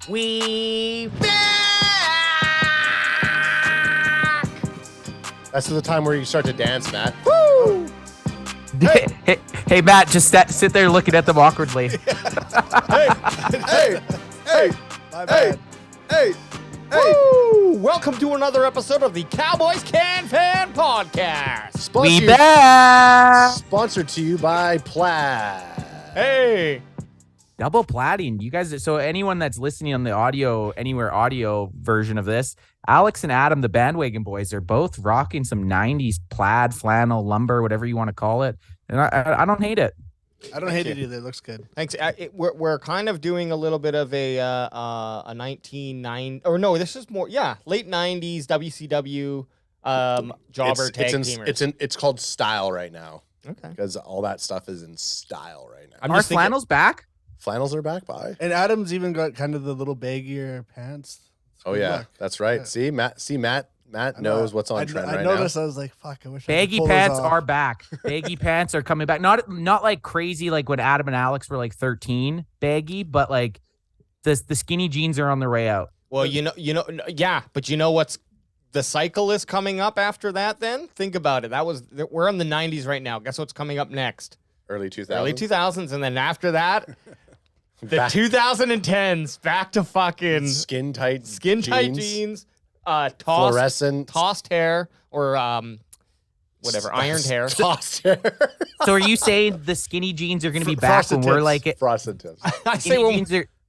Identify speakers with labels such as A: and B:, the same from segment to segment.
A: We back!
B: That's the time where you start to dance, Matt.
A: Woo!
C: Hey, Matt, just sit there looking at them awkwardly.
B: Hey,
A: My bad.
B: Hey.
A: Woo! Welcome to another episode of the Cowboys Can Fan Podcast.
C: We back!
B: Sponsored to you by Plaid.
A: Hey!
C: Double plating. You guys, so anyone that's listening on the anywhere audio version of this, Alex and Adam, the Bandwagon Boys, are both rocking some 90s plaid, flannel, lumber, whatever you want to call it. And I don't hate it.
D: I don't hate it either. It looks good.
A: Thanks. We're kind of doing a little bit of a 1990, or no, this is more, late 90s WCW jobber tag teamers.
B: It's called style right now.
A: Okay.
B: Because all that stuff is in style right now.
C: Are flannels back?
B: Flannels are back by.
D: And Adam's even got kind of the little baggier pants.
B: Oh yeah,
D: look.
B: that's right.
D: Yeah.
B: See, Matt knows what's on trend right
D: I
B: now.
D: noticed. I was like, "Fuck!" I wish
C: Baggy
D: I could pull
C: pants
D: those off.
C: are back. Baggy pants are coming back. Not like crazy like when Adam and Alex were like 13 baggy, but like the skinny jeans are on their way out.
A: Well, but you know what's the cycle is coming up after that. Then think about it. We're in the 90s right now. Guess what's coming up next?
B: Early 2000s.
A: Early 2000s, and then after that, the
B: Back-
A: 2010s back to fucking
B: skin tight
A: jeans,
B: fluorescent
A: tossed hair, or whatever, ironed hair.
B: Tossed hair.
C: So are you saying the skinny jeans are going to be back when we're like it?
B: Frosted tips.
A: I say when,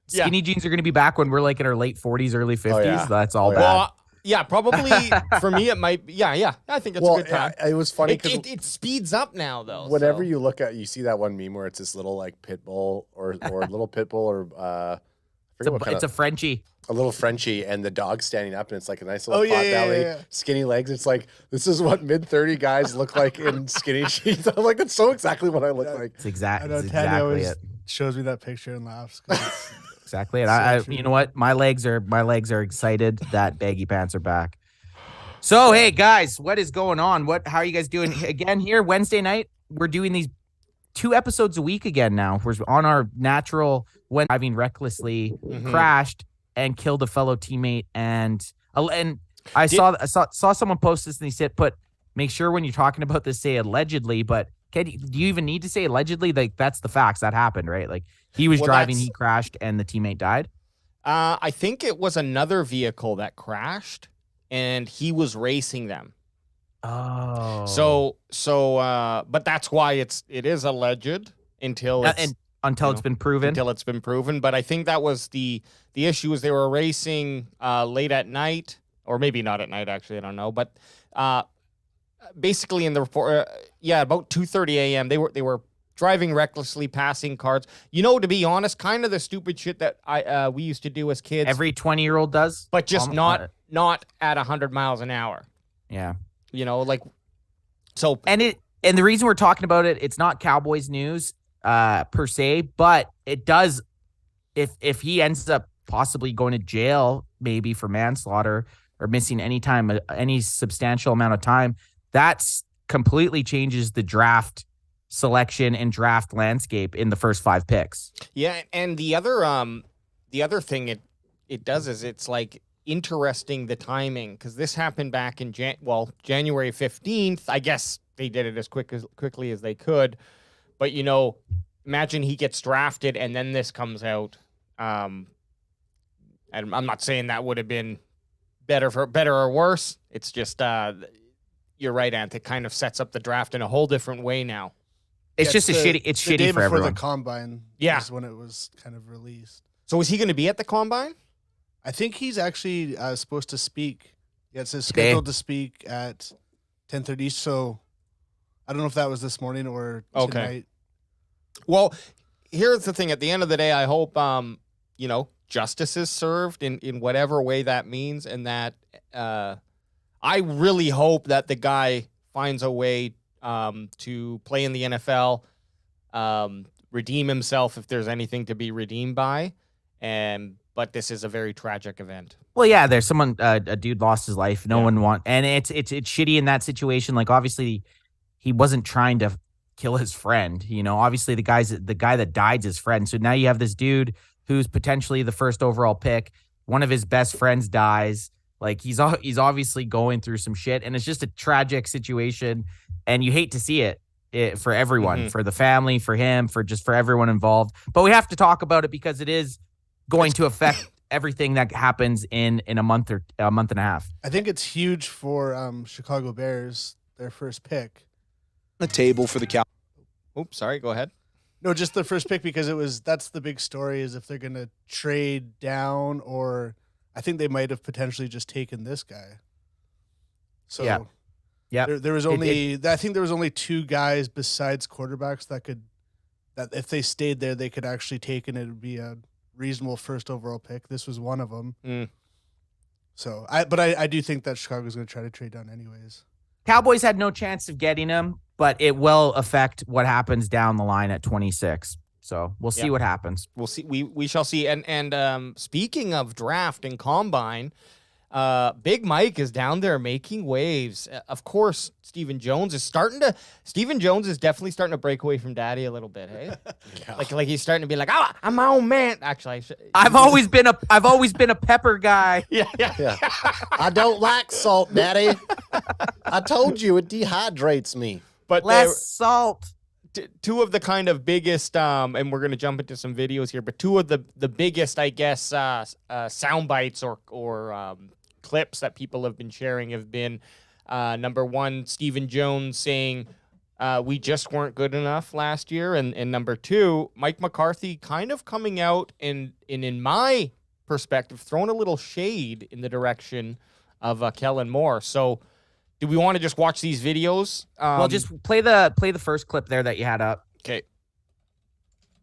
C: Skinny jeans are going to be back when we're like in our late 40s, early 50s.
B: Oh, yeah.
C: That's all
B: Oh,
C: bad.
A: well, yeah, probably for me it might be. Yeah. I think it's a good time.
B: It was funny because
A: It speeds up now though.
B: whenever you look at, you see that one meme where it's this little like pit bull or little pit bull or I forget what kind
C: It's a Frenchie.
B: a little Frenchie and the dog standing up and it's like a nice little
D: Oh, yeah,
B: pot
D: yeah,
B: belly,
D: yeah.
B: skinny legs. It's like this is what mid-30 guys look like in skinny jeans. I'm like, that's so exactly what I look like.
C: It's
D: I
C: exactly
D: know Tanya always
C: it.
D: shows me that picture and laughs. 'Cause it's-
C: Exactly it.
D: So true.
C: You know what? My legs are excited that baggy pants are back. So hey guys, what is going on? How are you guys doing again here? Wednesday night, we're doing these 2 episodes a week again now. We're on our natural when driving recklessly, crashed and killed a fellow teammate, and I saw someone post this and they said, make sure when you're talking about this say allegedly, but do you even need to say allegedly? Like that's the facts that happened, right? Like he was driving, he crashed, and the teammate died.
A: I think it was another vehicle that crashed, and he was racing them.
C: Oh,
A: But that's why it is alleged until it's
C: it's been proven.
A: until it's been proven. But I think that was the issue is they were racing late at night, or maybe not at night. Actually, I don't know. But basically, in the report, about 2:30 a.m. they were driving recklessly, passing cars. To be honest, kind of the stupid shit that we used to do as kids.
C: Every 20-year-old does,
A: but just not at 100 miles an hour.
C: Yeah.
A: So.
C: And the reason we're talking about it, it's not Cowboys news per se, but it does. If he ends up possibly going to jail, maybe for manslaughter or missing any substantial amount of time, that's completely changes the draft selection and draft landscape in the first 5 picks.
A: Yeah, and the other thing it does is it's like interesting the timing, because this happened back in January 15th. I guess they did it as quickly as they could, but imagine he gets drafted and then this comes out. And I'm not saying that would have been better or worse. It's just you're right, Ant. It kind of sets up the draft in a whole different way now.
C: It's just shitty. It's
D: the
C: shitty
D: day
C: for
D: before
C: everyone.
D: the combine.
A: Yeah.
D: Is when it was kind of released.
A: So is he going to be at the combine?
D: I think he's actually supposed to speak. Yeah, it says
C: Today?
D: scheduled to speak at 10:30. So I don't know if that was this morning or
A: Okay.
D: tonight.
A: Well, here's the thing. At the end of the day, I hope justice is served in whatever way that means, and that I really hope that the guy finds a way to play in the NFL, redeem himself if there's anything to be redeemed by, but this is a very tragic event.
C: Well, yeah, there's someone, a dude lost his life. No one and it's shitty in that situation. Like obviously, he wasn't trying to kill his friend. Obviously the guy that died's his friend. So now you have this dude who's potentially the first overall pick. One of his best friends dies. Like he's obviously going through some shit, and it's just a tragic situation, and you hate to see it for everyone, for the family, for him, for everyone involved. But we have to talk about it because it is going to affect everything that happens in a month or a month and a half.
D: I think it's huge for Chicago Bears, their first pick.
E: The table for the Cowboys.
A: Oops, sorry. Go ahead.
D: No, just the first pick because that's the big story is if they're going to trade down or I think they might have potentially just taken this guy. So
C: yeah.
D: There was only I think there was only two guys besides quarterbacks that if they stayed there they could actually take and it would be a reasonable first overall pick. This was one of them. So I do think that Chicago's going to try to trade down anyways.
C: Cowboys had no chance of getting him, but it will affect what happens down the line at 26. So we'll see what happens.
A: We'll see. We shall see. And speaking of draft and combine, Big Mike is down there making waves. Of course, Stephen Jones is definitely starting to break away from Daddy a little bit. Hey, like he's starting to be like, oh, I'm my own man. Actually,
C: I've always been a pepper guy.
A: Yeah.
B: I don't like salt, Daddy. I told you it dehydrates me.
A: But
C: less salt.
A: Two of the kind of biggest, and we're going to jump into some videos here, but two of the biggest, I guess, sound bites or clips that people have been sharing have been, number one, Stephen Jones saying we just weren't good enough last year, and number two, Mike McCarthy kind of coming out and in my perspective, throwing a little shade in the direction of Kellen Moore. So do we want to just watch these videos?
C: Well, just play the first clip there that you had up.
A: Okay.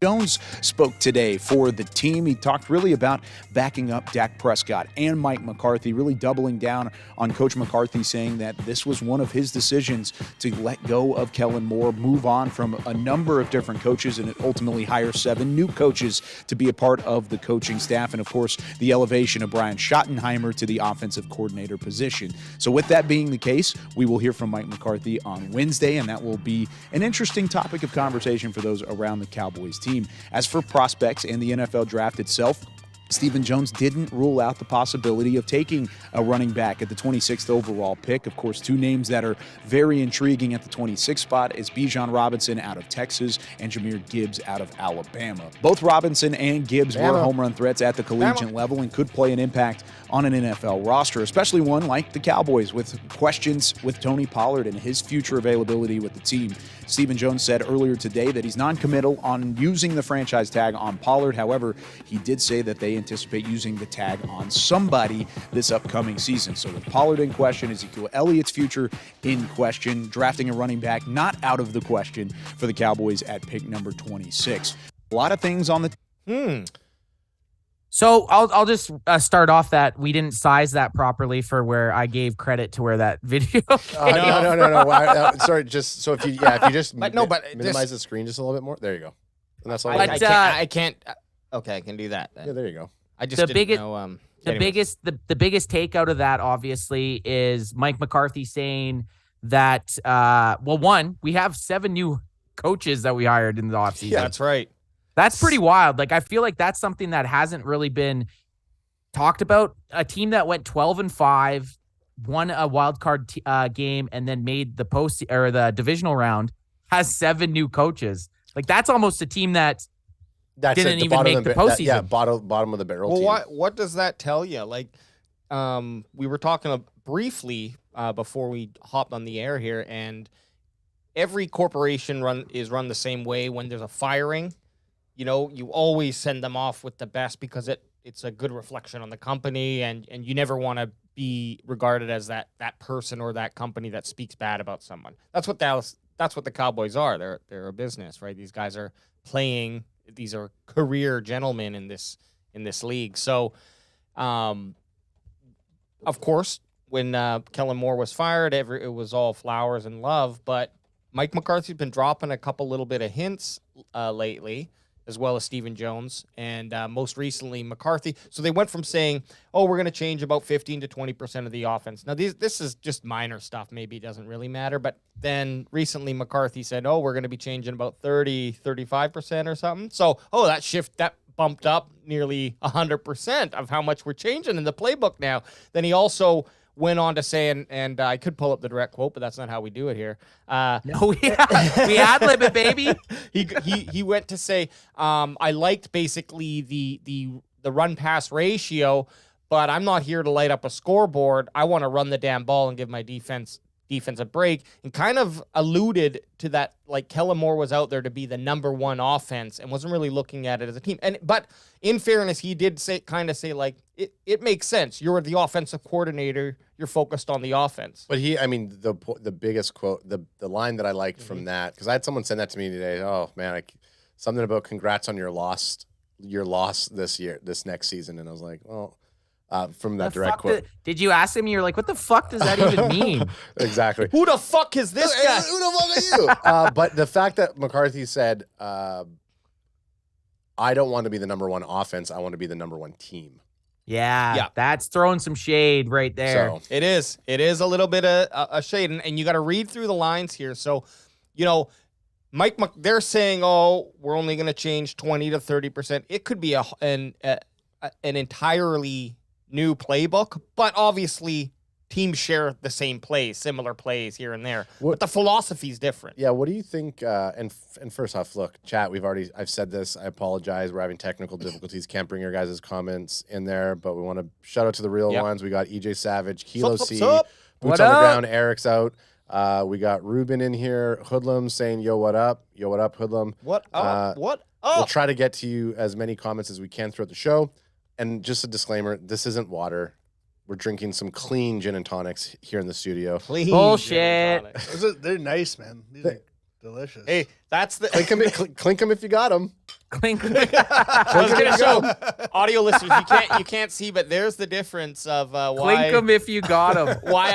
E: Jones spoke today for the team. He talked really about backing up Dak Prescott and Mike McCarthy, really doubling down on Coach McCarthy, saying that this was one of his decisions to let go of Kellen Moore, move on from a number of different coaches, and ultimately hire 7 new coaches to be a part of the coaching staff. And, of course, the elevation of Brian Schottenheimer to the offensive coordinator position. So with that being the case, we will hear from Mike McCarthy on Wednesday, and that will be an interesting topic of conversation for those around the Cowboys team. As for prospects and the NFL draft itself, Stephen Jones didn't rule out the possibility of taking a running back at the 26th overall pick. Of course, 2 names that are very intriguing at the 26th spot is Bijan Robinson out of Texas and Jahmyr Gibbs out of Alabama. Both Robinson and Gibbs were home run threats at the collegiate level and could play an impact on an NFL roster, especially one like the Cowboys, with questions with Tony Pollard and his future availability with the team. Stephen Jones said earlier today that he's non-committal on using the franchise tag on Pollard. However, he did say that they anticipate using the tag on somebody this upcoming season. So with Pollard in question, Ezekiel Elliott's future in question, drafting a running back not out of the question for the Cowboys at pick number 26. A lot of things on the
C: So I'll just start off that we didn't size that properly for where I gave credit to where that video.
B: No. Sorry, just so if you just minimize
A: this,
B: the screen just a little bit more. There you go. And that's all.
A: I can't. Okay, I can do that. Then.
B: Yeah, there you go.
A: I just didn't know.
C: The biggest take out of that obviously is Mike McCarthy saying that one, we have 7 new coaches that we hired in the offseason.
A: Yeah, that's right.
C: That's pretty wild. Like, I feel like that's something that hasn't really been talked about. A team that went 12-5, won a wild card game, and then made the the divisional round has 7 new coaches. Like, that's almost a team that didn't even make the postseason.
B: Bottom of the barrel.
A: Well,
B: team.
A: what does that tell you? Like, we were talking briefly before we hopped on the air here, and every corporation is run the same way. When there's a firing, you know, you always send them off with the best because it's a good reflection on the company, and you never want to be regarded as that person or that company that speaks bad about someone. That's what the Cowboys are. They're a business, right? These guys are playing. These are career gentlemen in this league. So, of course, when Kellen Moore was fired, it was all flowers and love. But Mike McCarthy's been dropping a couple little bit of hints lately, as well as Stephen Jones, and most recently McCarthy. So they went from saying, oh, we're going to change about 15 to 20% of the offense. Now, this is just minor stuff. Maybe it doesn't really matter. But then recently McCarthy said, oh, we're going to be changing about 30, 35% or something. So, that bumped up nearly 100% of how much we're changing in the playbook now. Then he also went on to say, and I could pull up the direct quote, but that's not how we do it here.
C: No, we ad-lib it, baby.
A: He went to say, I liked basically the run pass ratio, but I'm not here to light up a scoreboard. I want to run the damn ball and give my defense a break, and kind of alluded to that, like Kellen Moore was out there to be the number one offense and wasn't really looking at it as a team. But in fairness, he did say like it makes sense. You're the offensive coordinator. You're focused on the offense.
B: But the biggest quote, the line that I liked from that, because I had someone send that to me today. Oh man, something about congrats on your loss this next season, and I was like, well. From that direct quote.
C: Did you ask him? You're like, what the fuck does that even mean?
B: Exactly.
A: Who the fuck is this guy?
B: Who the fuck are you? But the fact that McCarthy said, I don't want to be the number one offense. I want to be the number one team.
C: Yeah. That's throwing some shade right there.
B: So,
A: It is a little bit of a shade, and you got to read through the lines here. So, they're saying, oh, we're only going to change 20 to 30%. It could be an entirely new playbook, but obviously teams share the same plays, similar plays here and there. But the philosophy is different.
B: yeah, what do you think? And first off, look, chat. I've said this. I apologize. We're having technical difficulties. Can't bring your guys' comments in there, but we want to shout out to the real ones. We got EJ Savage, Kilo C,
A: Sup?
B: Boots on the Ground. Eric's out. We got Ruben in here. Hoodlum saying, "Yo, what up? Yo, what up, Hoodlum?
A: What up? What up?
B: We'll try to get to you as many comments as we can throughout the show. And just a disclaimer, this isn't water. We're drinking some clean gin and tonics here in the studio.
A: Clean
C: Bullshit.
D: They're nice, man. These are delicious.
A: Hey, that's the
B: Clink them if you got them.
C: Clink.
A: I was gonna show audio listeners. You can't see, but there's the difference of
C: Clink
A: why
C: them if you got them.
A: why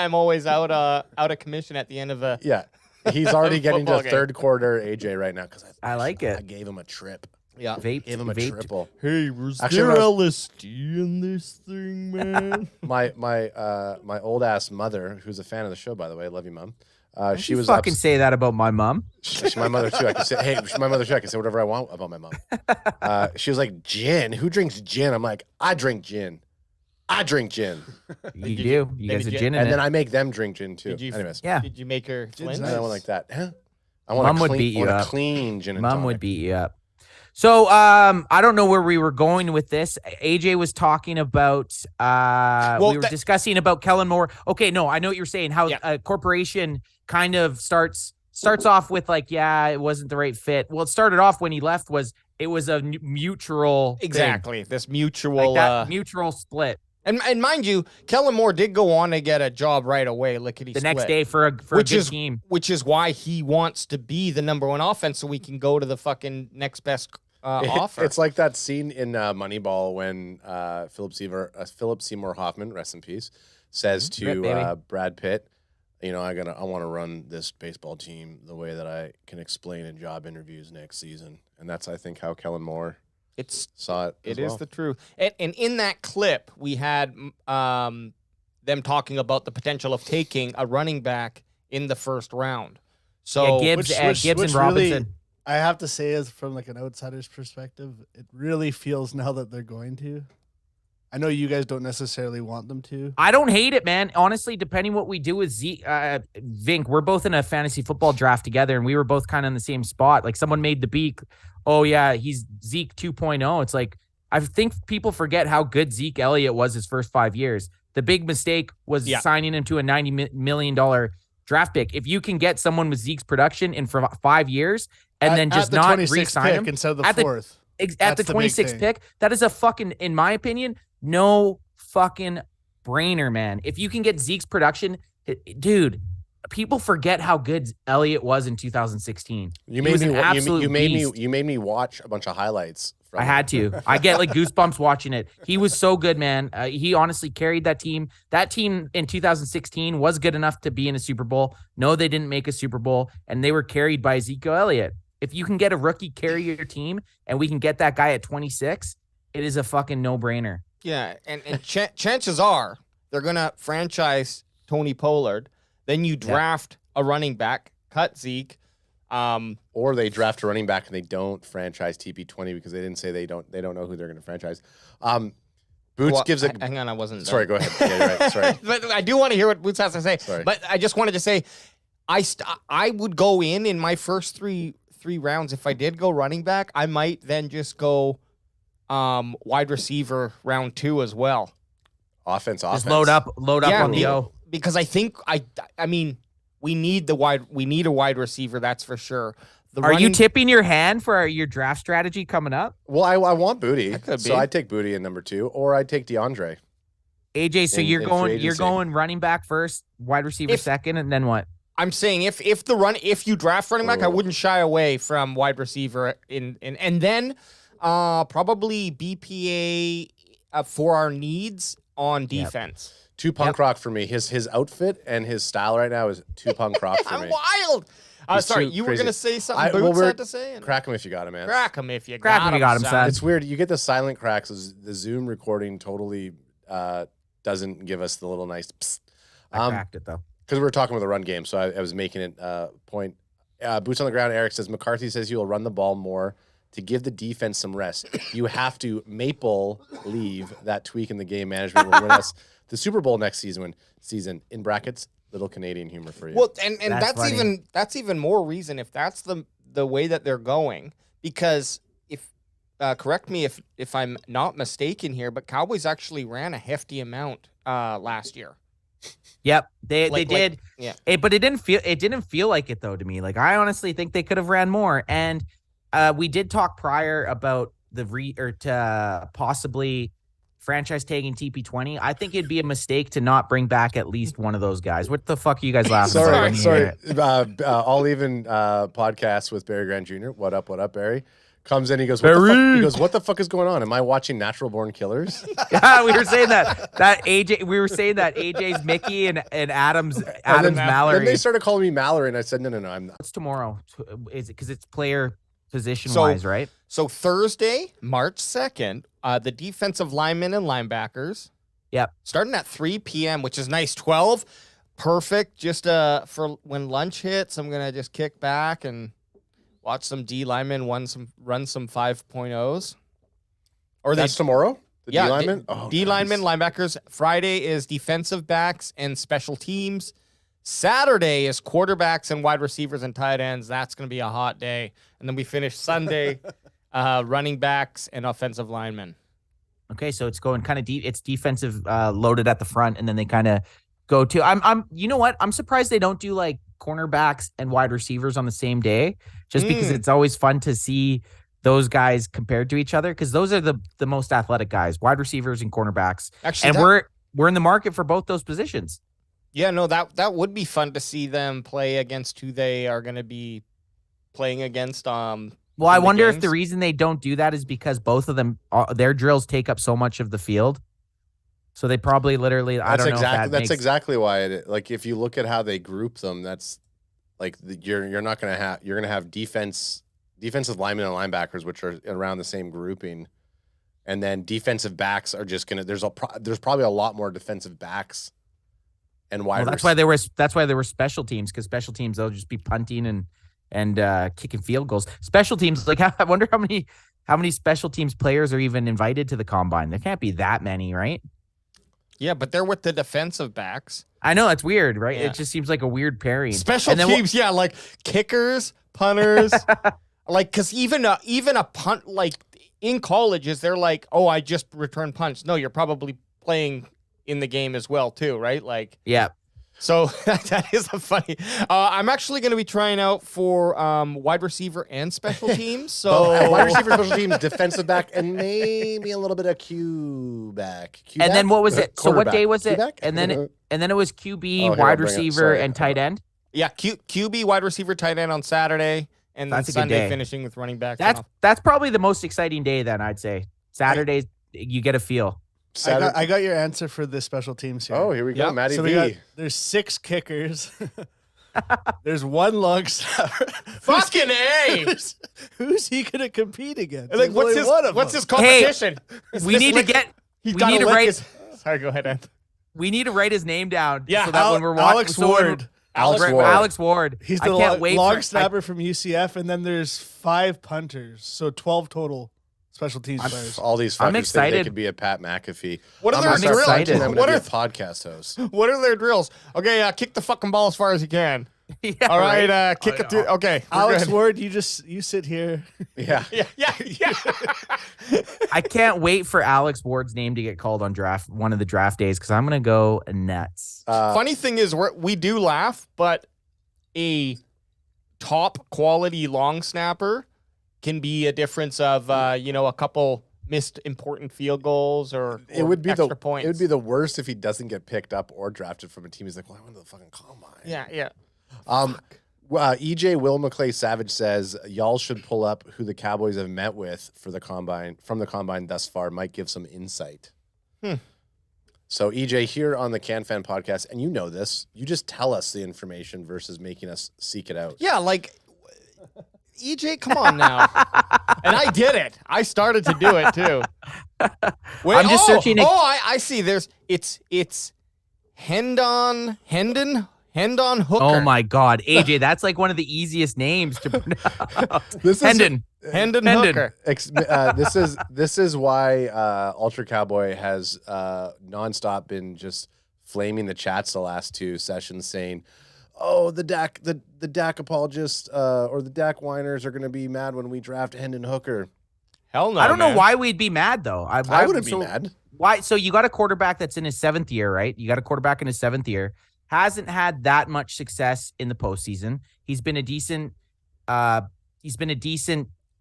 A: I'm always out of commission at the end of a
B: Yeah. He's already getting to
A: Football game.
B: third quarter AJ right now because
C: I like it.
B: I gave him a trip.
A: yeah.
C: Vape.
B: Gave him a triple.
A: Hey, was
B: Actually,
A: there
B: when I
A: LSD in this thing, man?
B: My old ass mother, who's a fan of the show, by the way, I love you, mom. She was
C: fucking say that about my mom.
B: She's my mother too. I can say, hey, she's my mother too. I can say whatever I want about my mom. She was like, gin. Who drinks gin? I'm like, I drink gin. I drink gin.
C: You do. You guys are
A: gin-
C: gin in
B: And
C: it.
B: then I make them drink gin too.
A: Did you-
B: Anyways,
C: Yeah.
A: Did you make her
D: Gin's
A: flinch?
D: nice.
B: I want like that. Huh? I want
C: Mom
B: a
C: would
B: clean,
C: beat you
B: I want
C: up.
B: a clean gin and
C: Mom
B: tonic.
C: would beat you up. So I don't know where we were going with this. AJ was talking about we were discussing about Kellen Moore. Okay, no, I know what you're saying. How a corporation kind of starts off with like, yeah, it wasn't the right fit. Well, it started off when he left it was a mutual thing.
A: Exactly. This mutual
C: Like that mutual split.
A: and mind you, Kellen Moore did go on to get a job right away, lickety
C: The
A: split.
C: next day for a good team.
A: Which is why he wants to be the number one offense so we can go to the fucking next best offer.
B: It's like that scene in Moneyball when Philip Seymour Hoffman, rest in peace, says
C: Rip,
B: to
C: baby.
B: Brad Pitt, I want to run this baseball team the way that I can explain in job interviews next season. And that's, I think, how Kellen Moore saw it.
A: It is the truth. And in that clip, we had them talking about the potential of taking a running back in the first round. So
C: Gibbs and Robinson.
D: Really, I have to say, as from like an outsider's perspective, it really feels now that they're going to. I know you guys don't necessarily want them to.
C: I don't hate it, man. Honestly, depending what we do with Zeke, Vink, we're both in a fantasy football draft together, and we were both kind of in the same spot. Like someone made the beat, oh yeah, he's Zeke 2.0. It's like I think people forget how good Zeke Elliott was his first 5 years. The big mistake was signing him to a $90 million draft pick. If you can get someone with Zeke's production in for 5 years and then just not re-sign him
D: instead of the fourth.
C: At the 26th pick, that is a fucking, in my opinion, no fucking brainer, man. If you can get Zeke's production, dude, people forget how good Elliott was in 2016.
B: You
C: He was an absolute beast.
B: You made me watch a bunch of highlights.
C: I had to. I get like goosebumps watching it. He was so good, man. He honestly carried that team. That team in 2016 was good enough to be in a Super Bowl. No, they didn't make a Super Bowl, and they were carried by Ezekiel Elliott. If you can get a rookie carry your team, and we can get that guy at 26, it is a fucking no-brainer.
A: yeah, and chances are they're gonna franchise Tony Pollard. Then you draft a running back, cut Zeke.
B: Or they draft a running back and they don't franchise TP20 because they didn't say they don't know who they're going to franchise. Boots gives it.
A: Hang on, I wasn't.
B: Sorry, go ahead. Yeah, you're right. Sorry.
A: But I do want to hear what Boots has to say.
B: Sorry.
A: But I just wanted to say, I would go in my first three rounds. If I did go running back, I might then just go wide receiver round 2 as well.
B: Offense.
C: Just load up on the O.
A: Because I think I mean we need a wide receiver, that's for sure.
C: Are you tipping your hand for your draft strategy coming up?
B: Well, I want Booty,
A: That could
B: so
A: be.
B: I'd take Booty in number 2, or I'd take DeAndre.
C: AJ, so
B: in
C: you're
B: free agency.
C: going running back first, wide receiver second, and then what?
A: I'm saying if you draft running back, I wouldn't shy away from wide receiver and then probably BPA for our needs on defense.
B: Too punk rock for me. His outfit and his style right now is too punk rock for
A: I'm
B: me.
A: wild.
B: He's
A: Sorry,
B: too
A: you were
B: crazy.
A: gonna say something. Boots had to say.
B: Crack him if you got him, man.
A: Crack him if you
C: Crack
A: got
C: him if you got him, son.
B: It's weird. You get the silent cracks. The Zoom recording totally doesn't give us the little nice. Psst.
C: I cracked it though.
B: Because we were talking about the run game, so I was making it point. Boots on the ground. Eric says McCarthy says he will run the ball more to give the defense some rest. You have to leave that tweak in the game management will win us the Super Bowl next season. In brackets, little Canadian humor for you.
A: Well, and
C: That's funny.
A: that's even more reason if that's the way that they're going, because if correct me if I'm not mistaken here, but Cowboys actually ran a hefty amount last year.
C: Yep, they
A: Like-
C: did.
A: yeah.
C: But it didn't feel like it though to me. Like I honestly think they could have ran more. And we did talk prior about to possibly franchise tagging TP20. I think it'd be a mistake to not bring back at least one of those guys. What the fuck are you guys laughing about?
B: Sorry. All Even podcast with Barry Grant Jr. What up, Barry? Comes in, he goes, what the fuck? He goes, what the fuck is going on? Am I watching Natural Born Killers?
C: Yeah, we were saying that AJ's Mickey and Adam's Mallory.
B: Then they started calling me Mallory, and I said, no, I'm not.
C: What's tomorrow? Is it because it's player position wise, right?
A: So Thursday, March 2nd, the defensive linemen and linebackers.
C: Yep.
A: Starting at 3 p.m., which is nice. 12, perfect. Just for when lunch hits, I'm gonna just kick back and watch some D linemen run some 5.0s. Or
B: That's tomorrow? The
A: yeah,
B: D lineman?
A: D linemen, linebackers. Friday is defensive backs and special teams. Saturday is quarterbacks and wide receivers and tight ends. That's going to be a hot day. And then we finish Sunday, running backs and offensive linemen.
C: Okay, so it's going kind of deep. It's defensive loaded at the front, and then they kind of go to. I'm. You know what? I'm surprised they don't do like cornerbacks and wide receivers on the same day, just because it's always fun to see those guys compared to each other, because those are the most athletic guys, wide receivers and cornerbacks.
A: Actually,
C: and we're in the market for both those positions.
A: Yeah, no, that would be fun to see them play against who they are going to be playing against.
C: Well, I wonder if the
A: games.
C: reason they don't do that is because both of them, their drills take up so much of the field. So they probably literally, I don't know.
B: That's exactly why it. Like if you look at how they group them, that's like you're going to have defensive linemen and linebackers, which are around the same grouping, and then defensive backs are just gonna. There's probably a lot more defensive backs. And wide.
C: Well, that's why there were special teams, because special teams they'll just be punting and kicking field goals. Special teams, like I wonder how many special teams players are even invited to the combine. There can't be that many, right?
A: Yeah, but they're with the defensive backs.
C: I know it's weird, right?
A: Yeah.
C: It just seems like a weird pairing.
A: Special teams, yeah, like kickers, punters, like because even a punt, like in colleges, they're like, oh, I just returned punts. No, you're probably playing in the game as well too, right? Like,
C: yeah.
A: So that is a funny. I'm actually going to be trying out for wide receiver and special teams. So
B: wide receiver, special teams, defensive back, and maybe a little bit of Q back.
C: And then what was it? So what day was it?
B: Q-back?
C: And then it was QB,
B: I'll
C: wide
B: bring it.
C: receiver,
B: Sorry.
C: and tight end.
A: yeah, QB, wide receiver, tight end on Saturday, and then
C: That's a good
A: Sunday
C: day.
A: finishing with running backs.
C: That's probably the most exciting day. Then I'd say Saturdays you get a feel.
D: I got your answer for the special teams here.
B: Oh, here we go,
A: Yep.
B: Matty
D: So
B: V.
D: there's 6 kickers. There's 1 long snapper.
A: Fucking A!
D: Who's he gonna compete against?
A: Like,
D: There's only one of them.
A: competition?
C: We need to get.
A: He's
C: we
A: gotta
C: need to
A: lick
C: write-
A: his- Sorry, go ahead, Anthony.
C: We need to write his name down.
A: Yeah,
C: so that when we're watching,
D: Alex Ward.
C: Alex Ward.
D: He's
C: I
D: the
C: can't wait
D: long
C: for-
D: snapper from UCF, and then there's 5 punters, so 12 total special teams players.
B: All these
C: I'm
B: fuckers think they
C: excited.
B: could be a Pat McAfee.
A: What are
B: I'm
A: their
B: gonna start
A: drills?
B: punching them
A: What
B: to
A: are
B: be a podcast host.
A: What are their drills? Okay, kick the fucking ball as far as you can.
C: Yeah,
A: All right,
C: right.
A: kick it to. Okay, we're
D: Alex
A: good.
D: Ward, you sit here.
B: Yeah.
A: Yeah.
C: I can't wait for Alex Ward's name to get called on one of the draft days because I'm gonna go nuts.
A: Funny thing is, we do laugh, but a top quality long snapper can be a difference of a couple missed important field goals or
B: It would be
A: extra points.
B: It would be the worst if he doesn't get picked up or drafted from a team. He's like, well, I went to the fucking combine.
A: yeah.
B: EJ Will McClay Savage says y'all should pull up who the Cowboys have met with from the combine thus far. Might give some insight. So EJ, here on the Can Fan podcast, and you know this, you just tell us the information versus making us seek it out.
A: Yeah, like EJ, come on now. And I did it. I started to do it too. Wait,
C: I'm just searching.
A: I see. It's Hendon Hooker.
C: Oh my God, AJ, that's like one of the easiest names to pronounce.
B: This is
C: Hendon.
A: Hendon
C: Hendon.
A: Hooker.
B: This is why Ultra Cowboy has nonstop been just flaming the chats the last 2 sessions, saying, "Oh, the Dak apologists or the Dak whiners are going to be mad when we draft Hendon Hooker."
A: Hell no.
C: I don't know
A: man.
C: why we'd be mad though.
B: I wouldn't be mad.
C: Why? So you got a quarterback that's in his 7th year, right? You got a quarterback in his 7th year. Hasn't had that much success in the postseason. He's been a decent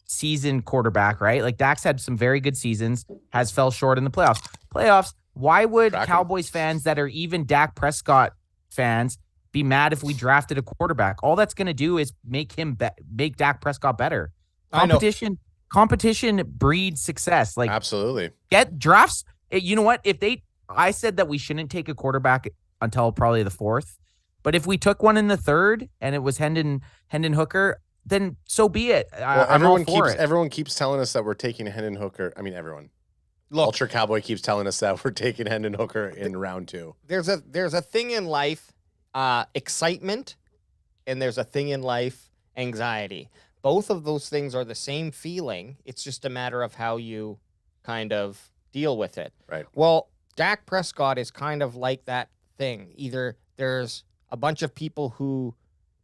C: season quarterback, right? Like Dak's had some very good seasons, has fell short in the playoffs. Why would Cowboys fans that are even Dak Prescott fans be mad if we drafted a quarterback? All that's going to do is make Dak Prescott better. Competition breeds success. Like
B: Absolutely.
C: get drafts. You know what? I said that we shouldn't take a quarterback until probably the 4th, but if we took one in the 3rd and it was Hendon Hooker, then so be it.
B: Well,
C: I'm all for it.
B: Everyone keeps telling us that we're taking Hendon Hooker. I mean, everyone.
A: Look,
B: Ultra Cowboy keeps telling us that we're taking Hendon Hooker in round 2.
A: there's a thing in life, excitement, and there's a thing in life, anxiety. Both of those things are the same feeling. It's just a matter of how you kind of deal with it.
B: Right.
A: Well, Dak Prescott is kind of like that thing. Either there's a bunch of people who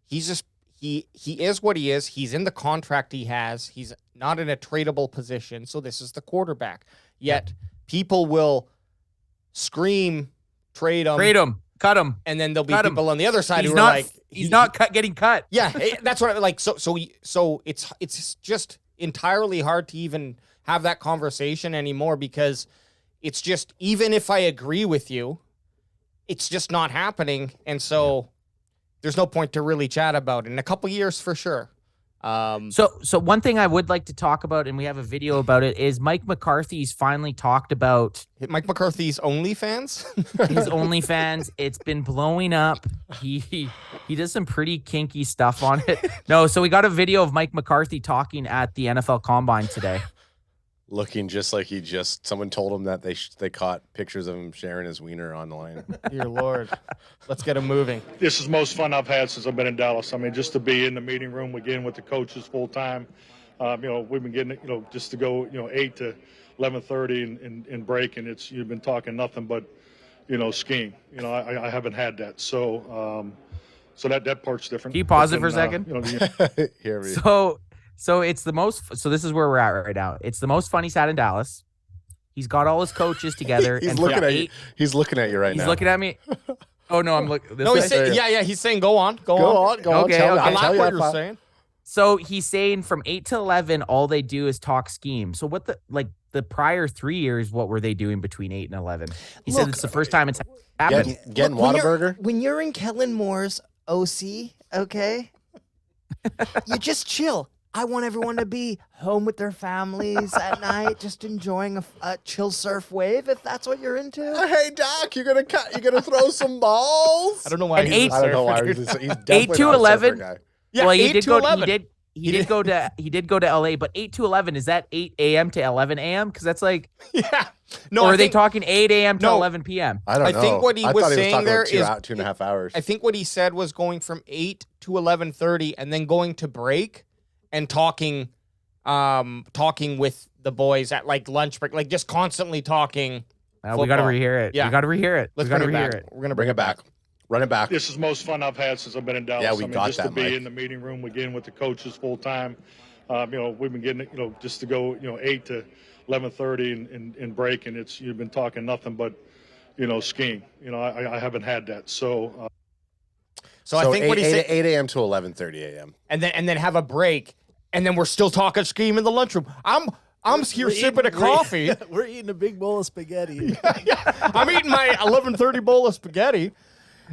A: he is what he is. He's in the contract he has. He's not in a tradable position. So this is the quarterback. Yet people will scream, trade him,
C: cut him.
A: and then there'll be
C: Cut him.
A: people on the other side
C: He's
A: who are like,
C: getting cut.
A: yeah, that's what I like. So it's just entirely hard to even have that conversation anymore because it's just, even if I agree with you, it's just not happening. And so there's no point to really chat about it in a couple years for sure.
C: So one thing I would like to talk about, and we have a video about it, is Mike McCarthy's finally talked about
A: Mike McCarthy's OnlyFans.
C: his OnlyFans. It's been blowing up. He does some pretty kinky stuff on it. No, so we got a video of Mike McCarthy talking at the NFL Combine today.
B: Looking just like someone told him that they caught pictures of him sharing his wiener online.
A: Dear Lord. Let's get him moving.
F: This is the most fun I've had since I've been in Dallas. I mean, just to be in the meeting room again with the coaches full time. We've been getting, just to go, 8 to 11:30 and break, and you've been talking nothing but, skiing. I haven't had that. So that part's different.
C: Can you pause it
F: But
C: for a
F: then,
C: second?
B: Here we
C: So it's the most. So this is where we're at right now. It's the most fun he's had in Dallas. He's got all his coaches together.
B: He's
C: and
B: looking
C: for
B: at you. He's looking at you right now.
C: He's looking at me. Oh no, I'm looking.
A: No, he's saying, he's saying, go on.
B: Go on.
C: Okay,
B: Tell me-
C: okay.
B: I'll
A: I like
B: tell you
A: what
B: how
A: you're
B: far-
A: saying.
C: So he's saying from 8 to 11, all they do is talk scheme. So what the prior 3 years, what were they doing between 8 and 11? He said it's the first time it's happened.
B: Getting
G: Look,
B: Whataburger?
G: when you're in Kellen Moore's OC, okay, you just chill. I want everyone to be home with their families at night, just enjoying a chill surf wave, if that's what you're into.
B: Hey Doc, you gonna throw some balls?
A: I don't know why
C: And
A: he's
C: eight-
A: a
B: I don't know why
A: surfer,
B: he's
A: dude.
B: definitely
C: 8 to
B: not a
C: 11.
B: surfer guy.
A: Yeah,
C: well,
A: 8 to 11.
C: He did go to LA, but 8 to 11, is that 8 a.m. to 11 a.m.? Because that's like
A: Yeah. No,
C: or
A: I
C: are they
A: think-
C: talking 8 a.m. to
A: No.
C: 11 p.m.?
B: I don't
A: I
B: know.
A: think what he
B: I
A: was
B: thought
A: saying
B: talking
A: there
B: about
A: is
B: 2.5 hours.
A: I think what he said was going from 8 to 11:30 and then going to break and talking with the boys at like lunch break, like just constantly talking.
C: We got to
A: Football.
C: rehear it.
A: Yeah.
C: We got to rehear it.
A: Let's
C: we got to
A: bring it
C: rehear
A: back.
C: it.
A: We're gonna
B: Bring it back. Run it back.
F: This is the most fun I've had since I've been in Dallas.
B: Yeah, we
F: I mean,
B: got
F: just
B: that,
F: to be
B: Mike.
F: in the meeting room again with the coaches full time. We've been getting, just to go, 8 to 11:30 and break, and you've been talking nothing but, skiing. I haven't had that. So
A: So I think what he
B: 8
A: said,
B: 8 a.m. to 11:30 a.m.
A: and then have a break, and then we're still talking scheme in the lunchroom. I'm here sipping a coffee.
D: We're eating a big bowl of spaghetti.
A: I'm eating my 11:30 bowl of spaghetti,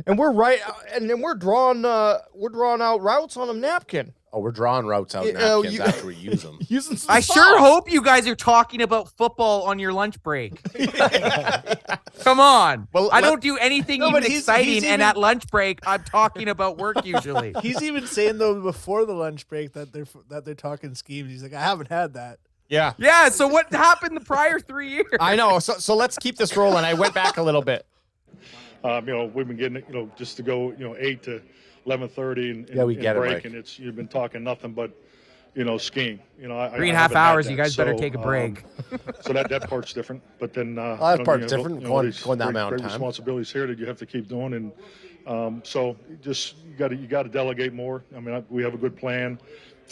A: and and then we're drawing out routes on a napkin.
B: Oh, we're drawing routes out
A: Yeah,
B: napkins
A: you-
B: after we use them.
A: Using some
C: I
A: sauce.
C: sure hope you guys are talking about football on your lunch break. Come on.
A: Well,
C: I
A: let-
C: don't do anything
D: No,
C: even
D: but he's
C: exciting,
D: even-
C: and at lunch break, I'm talking about work usually.
D: He's even saying though before the lunch break that they're talking schemes. He's like, I haven't had that.
A: Yeah,
C: Yeah, so what happened the prior 3 years?
A: I know. So let's keep this rolling. I went back a little bit.
F: we've been getting, just to go, 8 to 11:30 and
B: Yeah, we get it,
F: break,
B: Mike.
F: and you've been talking nothing but, skiing.
C: 3.5 hours, you guys better take a break.
F: So that part's different. But then
B: that part's different, going that amount of
F: great
B: time.
F: responsibilities here that you have to keep doing, and so you got to delegate more. I mean, we have a good plan.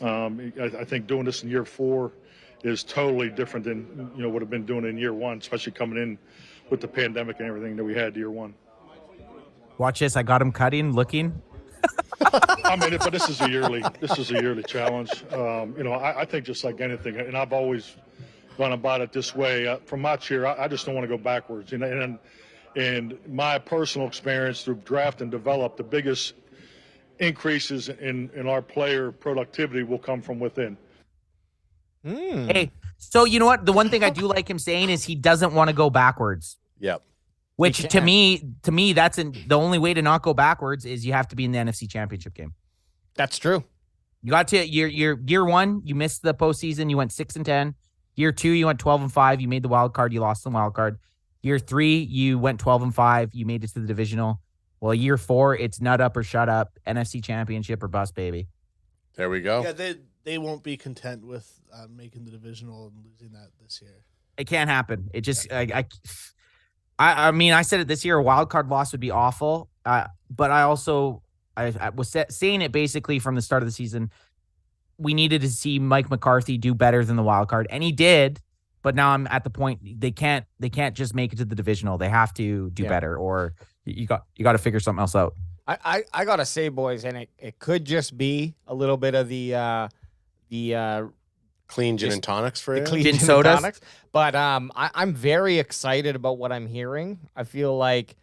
F: I think doing this in year 4 is totally different than what I've been doing in year 1, especially coming in with the pandemic and everything that we had year 1.
C: Watch this. I got him cutting, looking.
F: I mean, but this is a yearly challenge. I think just like anything, and I've always gone about it this way. From my chair, I just don't want to go backwards. And my personal experience through draft and develop, the biggest increases in our player productivity will come from within.
C: Hey, so you know what? The one thing I do like him saying is he doesn't want to go backwards.
B: Yep.
C: Which
A: You
C: to
A: can't.
C: me, that's the only way to not go backwards is you have to be in the NFC Championship game.
A: That's true.
C: You got to year 1, you missed the postseason, you went 6-10. Year 2, you went 12-5. You made the wild card, you lost the wild card. Year 3, you went 12-5. You made it to the divisional. Well, year 4, it's nut up or shut up, NFC Championship or bust, baby.
B: There we go.
D: Yeah, they won't be content with making the divisional and losing that this year.
C: It can't happen. It just I mean, I said it this year, a wild card loss would be awful. But I also I was saying it basically from the start of the season. We needed to see Mike McCarthy do better than the wild card, and he did. But now I'm at the point they can't just make it to the divisional. They have to do better, or you got to figure something else out.
A: I gotta say, boys, and it could just be a little bit of the
B: Clean gin
A: Just
B: and tonics for you.
A: clean
C: Gin
A: gin and
C: sodas?
A: tonics. But I'm very excited about what I'm hearing. I feel like,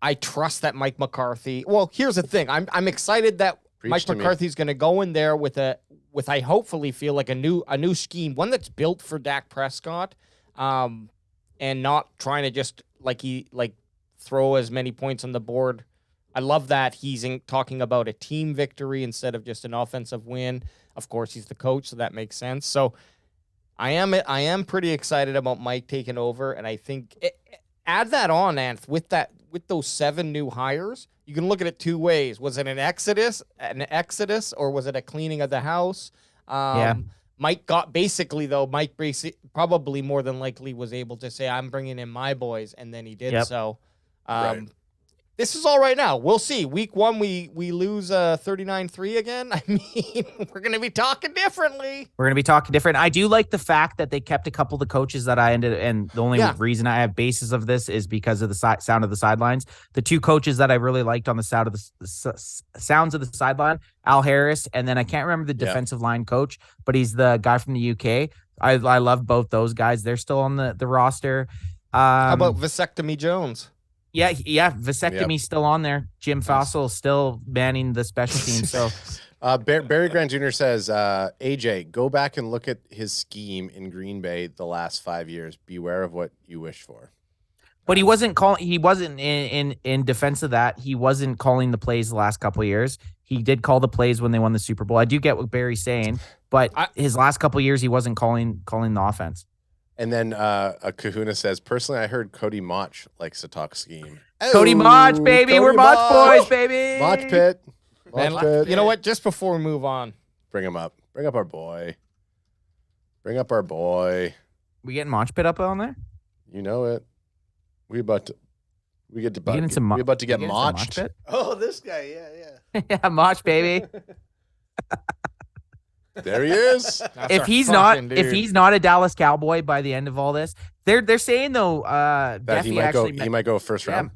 A: I trust that Mike McCarthy. Well, here's the thing. I'm excited that
B: Preach
A: Mike
B: to me.
A: McCarthy's going to go in there with I hopefully feel like a new scheme, one that's built for Dak Prescott, and not trying to just throw as many points on the board. I love that he's talking about a team victory instead of just an offensive win. Of course, he's the coach, so that makes sense. So I am pretty excited about Mike taking over, and I think add that on, Anth, with those 7 new hires. You can look at it 2 ways. Was it an exodus, or was it a cleaning of the house?
C: Yeah.
A: Mike probably more than likely was able to say, I'm bringing in my boys, and then he did.
C: Yep.
A: So
B: Right.
A: this is all right now. We'll see. Week 1, we lose 39-3 again. I mean, we're going to be talking differently.
C: We're going to be talking different. I do like the fact that they kept a couple of the coaches that I ended, and the only
A: Yeah.
C: reason I have basis of this is because of the sound of the sidelines. The 2 coaches that I really liked on the sound of the sounds of the sideline, Al Harris, and then I can't remember the
B: Yeah.
C: defensive line coach, but he's the guy from the UK. I love both those guys. They're still on the roster.
A: How about Vasectomy Jones?
C: Yeah, vasectomy's still on there. Jim Fossil still manning the special team. So
B: Barry Grant Jr. says, AJ, go back and look at his scheme in Green Bay the last 5 years. Beware of what you wish for.
C: But he wasn't calling. He wasn't in defense of that. He wasn't calling the plays the last couple of years. He did call the plays when they won the Super Bowl. I do get what Barry's saying, but his last couple of years he wasn't calling the offense.
B: And then a Kahuna says, personally, I heard Cody Mach likes to talk scheme.
C: Cody Mach, baby.
B: Cody
C: We're Mach
B: Mach.
C: boys, baby.
B: Mach Pit.
A: Man,
B: Mach Pit.
A: you know what? Just before we move on,
B: Bring him up. Bring up our boy. Bring up our boy.
C: We getting Mach Pit up on there?
B: You know it. We about to get
C: Getting
B: moched.
C: Pit?
D: Oh, this guy. Yeah.
C: Yeah, Mach, baby.
B: There he is.
A: that's
C: if
A: our fucking
C: if
A: dude.
C: he's not a Dallas Cowboy by the end of all this, they're saying though,
B: That
C: Duffy
B: he might go.
C: actually
B: He might go first round.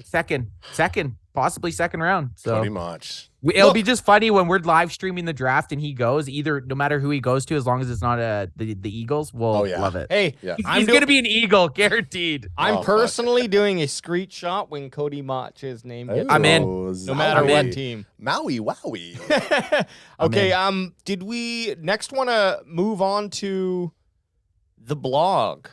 C: second, possibly second round. So
B: Cody Mach.
C: it'll be just funny when we're live streaming the draft and he goes. Either no matter who he goes to, as long as it's not the Eagles, we'll
B: Oh, yeah.
C: love it.
A: Hey,
B: Yeah.
C: He's gonna be an Eagle, guaranteed.
A: I'm
B: Oh, fuck.
A: personally doing a street shot when Cody Mach's name gets
C: I'm in.
A: no matter
C: I'm
A: what
C: in.
A: team.
B: Maui wowie.
A: Okay, did we next want to move on to the blog?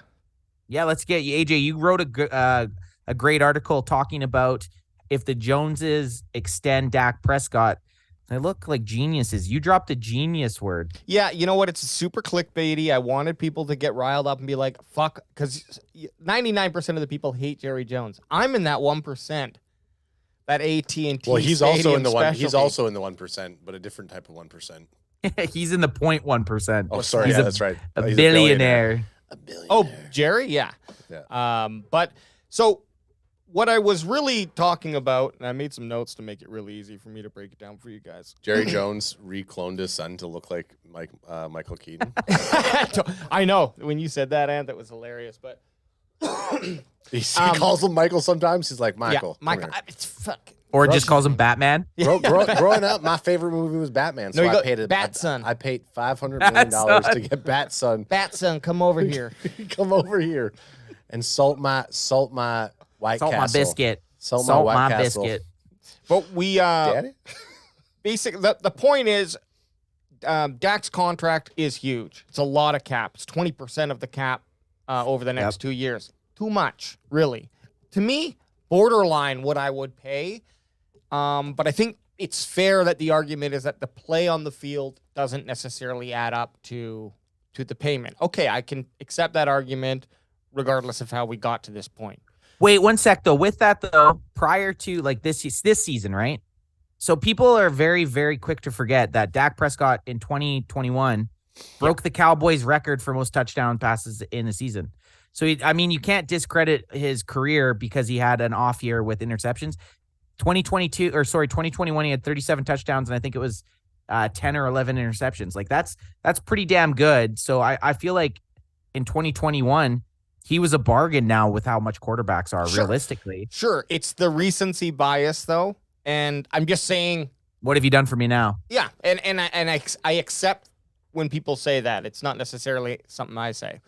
C: Yeah, let's get you, AJ. You wrote a great article talking about if the Joneses extend Dak Prescott. They look like geniuses. You dropped a genius word.
A: Yeah, you know what? It's super clickbaity. I wanted people to get riled up and be like, fuck, because 99% of the people hate Jerry Jones. I'm in that 1%. That AT&T
B: Well, he's also in the one.
A: specialty.
B: He's also in the 1%, but a different type of 1%.
C: He's in the 0.1%.
B: Oh, sorry.
C: He's
B: Yeah,
C: a-
B: that's right.
C: A
B: He's
C: billionaire.
B: A billionaire.
A: Oh, Jerry? Yeah.
B: Yeah.
A: But so what I was really talking about, and I made some notes to make it really easy for me to break it down for you guys.
B: Jerry Jones recloned his son to look like Michael Keaton.
A: I know. When you said that, Ant, that was hilarious. But
B: He calls him Michael sometimes. He's like, Michael.
A: yeah,
B: come
A: Michael,
B: here."
A: it's fuck.
C: Or just calls him Batman.
B: Growing up, my favorite movie was Batman. So
A: No, you
B: I
A: go,
B: paid
A: Batson.
B: I paid $500 million
C: Batson.
B: to get Batson.
A: Batson, come over here.
B: Come over here and salt my White
C: Salt my
B: Castle.
C: biscuit.
B: Salt my
C: Salt
B: White
C: my
B: Castle.
C: biscuit.
A: But we
B: Daddy?
A: basically the point is Dak's contract is huge. It's a lot of cap. It's 20% of the cap over the next 2 years. Too much, really. To me, borderline what I would pay. But I think it's fair that the argument is that the play on the field doesn't necessarily add up to the payment. Okay, I can accept that argument regardless of how we got to this point.
C: Wait 1 sec though. With that though, prior to like this season, right? So people are very, very quick to forget that Dak Prescott in 2021 broke the Cowboys record for most touchdown passes in a season. So you can't discredit his career because he had an off year with interceptions. 2021, he had 37 touchdowns, and I think it was 10 or 11 interceptions. Like that's pretty damn good. So I feel like in 2021, he was a bargain now with how much quarterbacks are realistically.
A: Sure, it's the recency bias though, and I'm just saying.
C: What have you done for me now?
A: Yeah, and I accept when people say that. It's not necessarily something I say.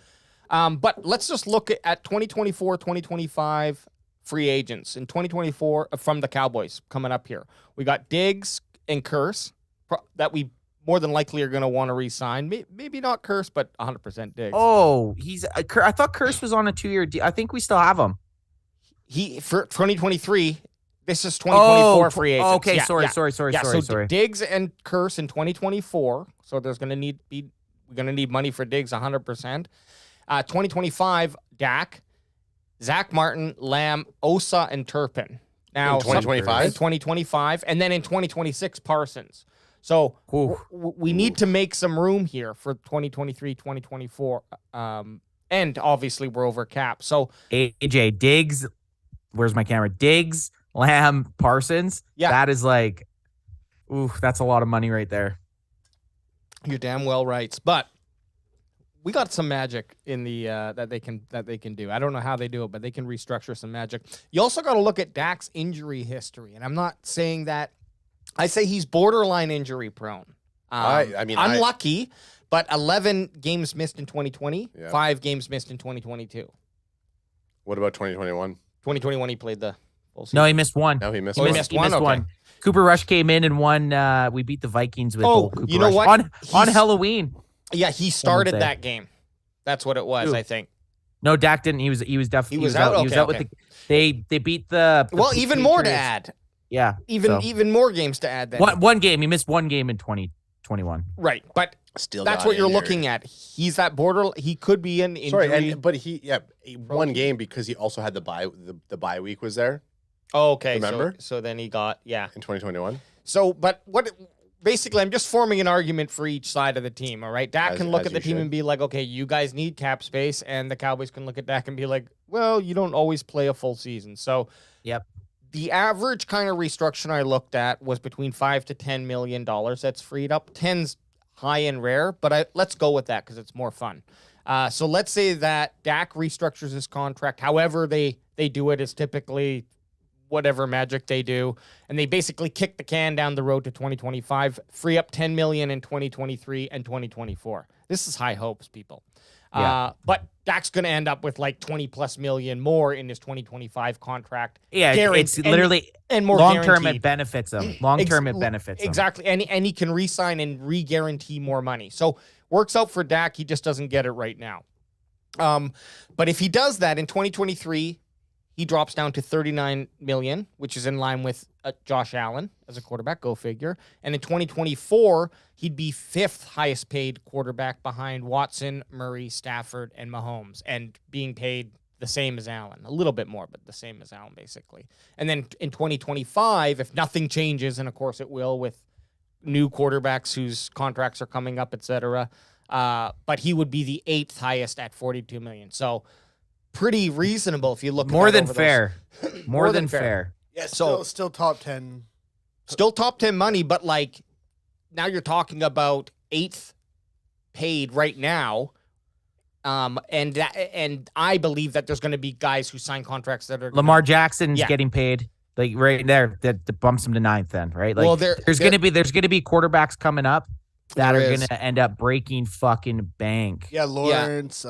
A: But let's just look at 2024, 2025 free agents in 2024 from the Cowboys coming up here. We got Diggs and Curse that we more than likely are going to want to re-sign. Maybe not Curse, but 100% Diggs.
C: Oh, I thought Curse was on a 2-year deal. I think we still have him.
A: He for 2023. This is 2024 free agents.
C: Okay,
A: Yeah,
C: sorry.
A: So Diggs and Curse in 2024. So there's going to need money for Diggs 100%. 2025, Dak, Zach Martin, Lamb, Osa, and Turpin. Now
B: In 2025?
A: In 2025, and then in 2026, Parsons. So we need to make some room here for 2023, 2024. And obviously we're over cap. So
C: AJ Diggs, where's my camera? Diggs, Lamb, Parsons.
A: Yeah.
C: That is like, that's a lot of money right there.
A: you're damn well right. But we got some magic in the that they can do. I don't know how they do it, but they can restructure some magic. You also got to look at Dak's injury history, and I'm not saying that. I say he's borderline injury prone.
B: I mean,
A: unlucky, but 11 games missed in 2020,
B: Yeah.
A: 5 games missed in 2022.
B: What about 2021?
A: 2021 he played the full season.
C: No, he missed one.
B: No, he missed
A: Oh,
B: one.
A: he missed one? Okay.
C: Cooper Rush came in and won. We beat the Vikings with old Cooper
A: you know
C: Rush
A: what?
C: on
A: He's-
C: Halloween.
A: Yeah, he started
C: say.
A: that game. That's what it was,
C: Who?
A: I think.
C: No, Dak didn't. He was definitely
A: He was out?
C: He was
A: Okay,
C: out with
A: okay.
C: the. They beat the.
A: Well, even more to
C: Patriots.
A: add.
C: Yeah,
A: Even more games to add. Then
C: one game. He missed one game in 2021. 21.
A: Right, but
B: Still,
A: that's
B: got
A: what you're
B: injured.
A: looking at. He's that border. He could be an injury.
B: Sorry, but he one game because he also had the bye. The bye week was there
A: Oh, okay.
B: Remember?
A: So then he got
B: in 2021.
A: So, but what? Basically, I'm just forming an argument for each side of the team. All right, Dak can look at the team and be like, okay, you guys need cap space, and the Cowboys can look at Dak and be like, well, you don't always play a full season. So,
C: Yep.
A: the average kind of restructuring I looked at was between $5 to $10 million that's freed up. 10's high and rare, but let's go with that because it's more fun. So let's say that Dak restructures his contract. However they do it is typically whatever magic they do, and they basically kick the can down the road to 2025, free up $10 million in 2023 and 2024. This is high hopes, people.
C: Yeah.
A: But Dak's going to end up with like 20 plus million more in his 2025 contract.
C: Yeah, it's
A: and
C: literally
A: more
C: long term.
A: guaranteed.
C: It benefits him. Long term, it benefits him.
A: Exactly. And he can re-sign and re-guarantee more money. So works out for Dak. He just doesn't get it right now. But if he does that in 2023, he drops down to $39 million, which is in line with Josh Allen as a quarterback. Go figure. And in 2024, he'd be fifth highest paid quarterback behind Watson, Murray, Stafford, and Mahomes, and being paid the same as Allen. A little bit more, but the same as Allen, basically. And then in 2025, if nothing changes, and of course it will with new quarterbacks whose contracts are coming up, et cetera, but he would be the eighth highest at $42 million. So pretty reasonable if you look
C: More
A: at that
C: than
A: over
C: fair.
A: those.
C: More than fair.
D: Yeah,
A: So-
D: still top 10.
A: Still top 10 money, but like now you're talking about eighth paid right now. And I believe that there's going to be guys who sign contracts that are
C: Lamar Jackson's
A: Yeah.
C: getting paid like right there. That bumps him to ninth. Then right. Like
A: Well,
C: there's gonna be quarterbacks coming up that
A: There
C: are
A: is.
C: gonna end up breaking fucking bank.
D: Yeah, Lawrence,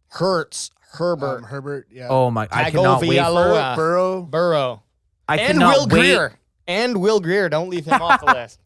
A: Hurts, Herbert,
D: Herbert, yeah.
C: Oh my! I cannot wait.
A: Tagovailoa,
D: Burrow.
C: I
A: and
C: cannot
A: Will
C: wait.
A: Greer. And Will Greer. Don't leave him off the list.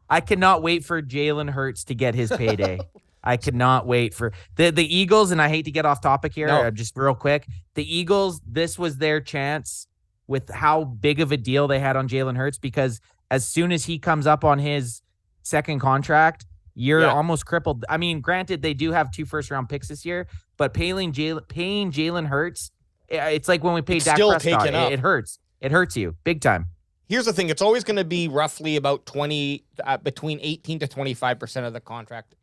C: I cannot wait for Jalen Hurts to get his payday. I cannot wait for the Eagles, and I hate to get off topic here,
A: No.
C: just real quick. The Eagles, this was their chance with how big of a deal they had on Jalen Hurts, because as soon as he comes up on his second contract, you're almost crippled. I mean, granted, they do have 2 first-round picks this year, but paying Jalen Hurts, it's like when we paid
A: It's
C: Dak
A: still
C: Prescott.
A: taken up.
C: It hurts. It hurts you big time.
A: Here's the thing. It's always going to be roughly about between 18 to 25% of the contract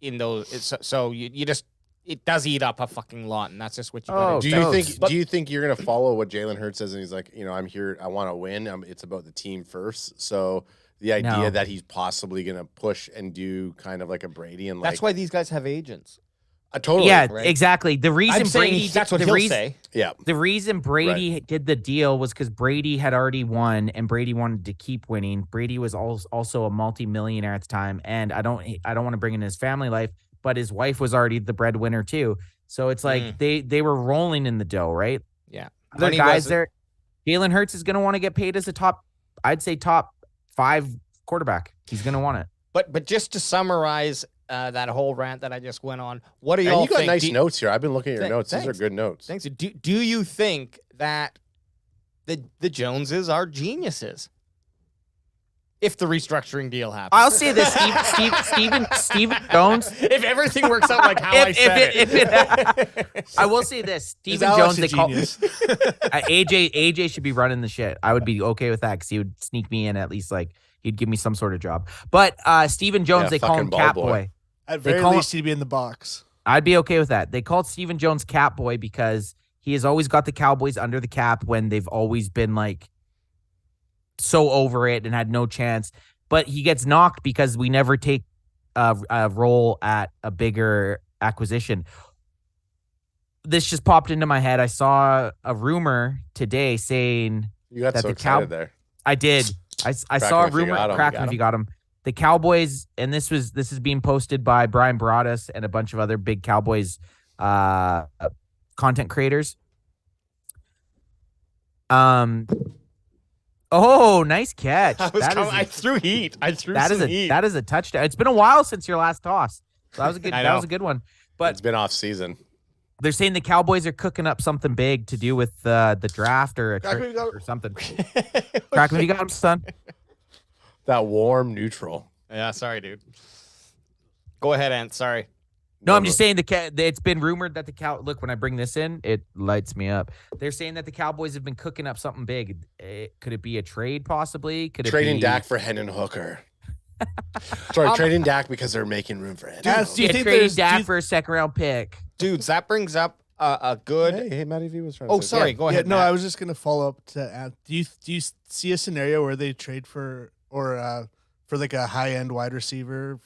A: in those. So you just, it does eat up a fucking lot, and that's just what you got
C: Oh,
A: to
B: Do
C: so-
B: you think? Do you think you're gonna follow what Jalen Hurts says? And he's like, I'm here. I want to win. It's about the team first. So the idea
C: No.
B: that he's possibly gonna push and do kind of like a Brady and like
A: That's why these guys have agents.
B: totally.
C: Yeah,
A: right?
C: exactly. The reason
A: I'm saying
C: Brady
A: that's what
C: the
A: he'll
C: reason,
A: say.
B: Yeah.
C: The reason Brady did the deal was because Brady had already won, and Brady wanted to keep winning. Brady was also a multi-millionaire at the time, and I don't want to bring in his family life, but his wife was already the breadwinner too. So it's like they were rolling in the dough, right?
A: Yeah.
C: Other
A: Money
C: guys
A: wasn't-
C: there. Jalen Hurts is going to want to get paid as a top 5 quarterback. He's going to want it.
A: But just to summarize that whole rant that I just went on, what do
B: And
A: y'all
B: you got
A: think?
B: nice notes here. I've been looking at your notes. These are
A: Thanks.
B: good notes.
A: Thanks. Do you think that the Joneses are geniuses if the restructuring deal happens?
C: I'll say this: Steven Jones.
A: If everything works out like how I said it.
C: I will say this: Steven
D: Alex
C: Jones.
D: a
C: They call
D: genius?
C: AJ should be running the shit. I would be okay with that because he would sneak me in at least. Like he'd give me some sort of job. But Steven Jones,
B: Yeah,
C: they call him
B: fucking ball
C: Cat
B: boy.
C: Boy.
D: At
C: They
D: very
C: call
D: least, he'd be in the box.
C: I'd be okay with that. They called Steven Jones Cat Boy because he has always got the Cowboys under the cap when they've always been like so over it and had no chance. But he gets knocked because we never take a role at a bigger acquisition. This just popped into my head. I saw a rumor today saying
B: You got
C: that
B: so
C: the
B: excited there.
C: I did. I saw a
B: Crack 'em if you
C: rumor.
B: got 'em,
C: Crack
B: you
C: 'em
B: got
C: if you got him. The Cowboys, and this is being posted by Brian Broaddus and a bunch of other big Cowboys content creators. Oh, nice catch.
A: I threw heat. I threw
C: That
A: some
C: is
A: heat.
C: that is a touchdown. It's been a while since your last toss. So that was a good.
A: I
C: That was
A: know.
C: a good one. But
B: It's been off season.
C: they're saying the Cowboys are cooking up something big to do with the draft or a
D: Crack 'em
C: trip
D: if you got-
C: or something. Crack 'em if you got him, son.
B: That warm neutral.
A: Yeah, sorry, dude. Go ahead, Ant. Sorry.
C: No, I'm just saying it's been rumored that look, when I bring this in, it lights me up. They're saying that the Cowboys have been cooking up something big. Could it be a trade possibly? Could it
B: Trading
C: be
B: Dak for Hendon Hooker. Sorry, trading Dak because they're making room for Hendon Hooker.
D: Do you think
C: trading
D: there's
C: Dak for a second round pick?
A: Dudes, that brings up a good.
B: Hey, Matty V was trying to
A: Oh,
B: say
A: sorry. Go ahead.
D: No,
A: Matt.
D: I was just gonna follow up to add. Do you see a scenario where they trade for like a high end wide receiver,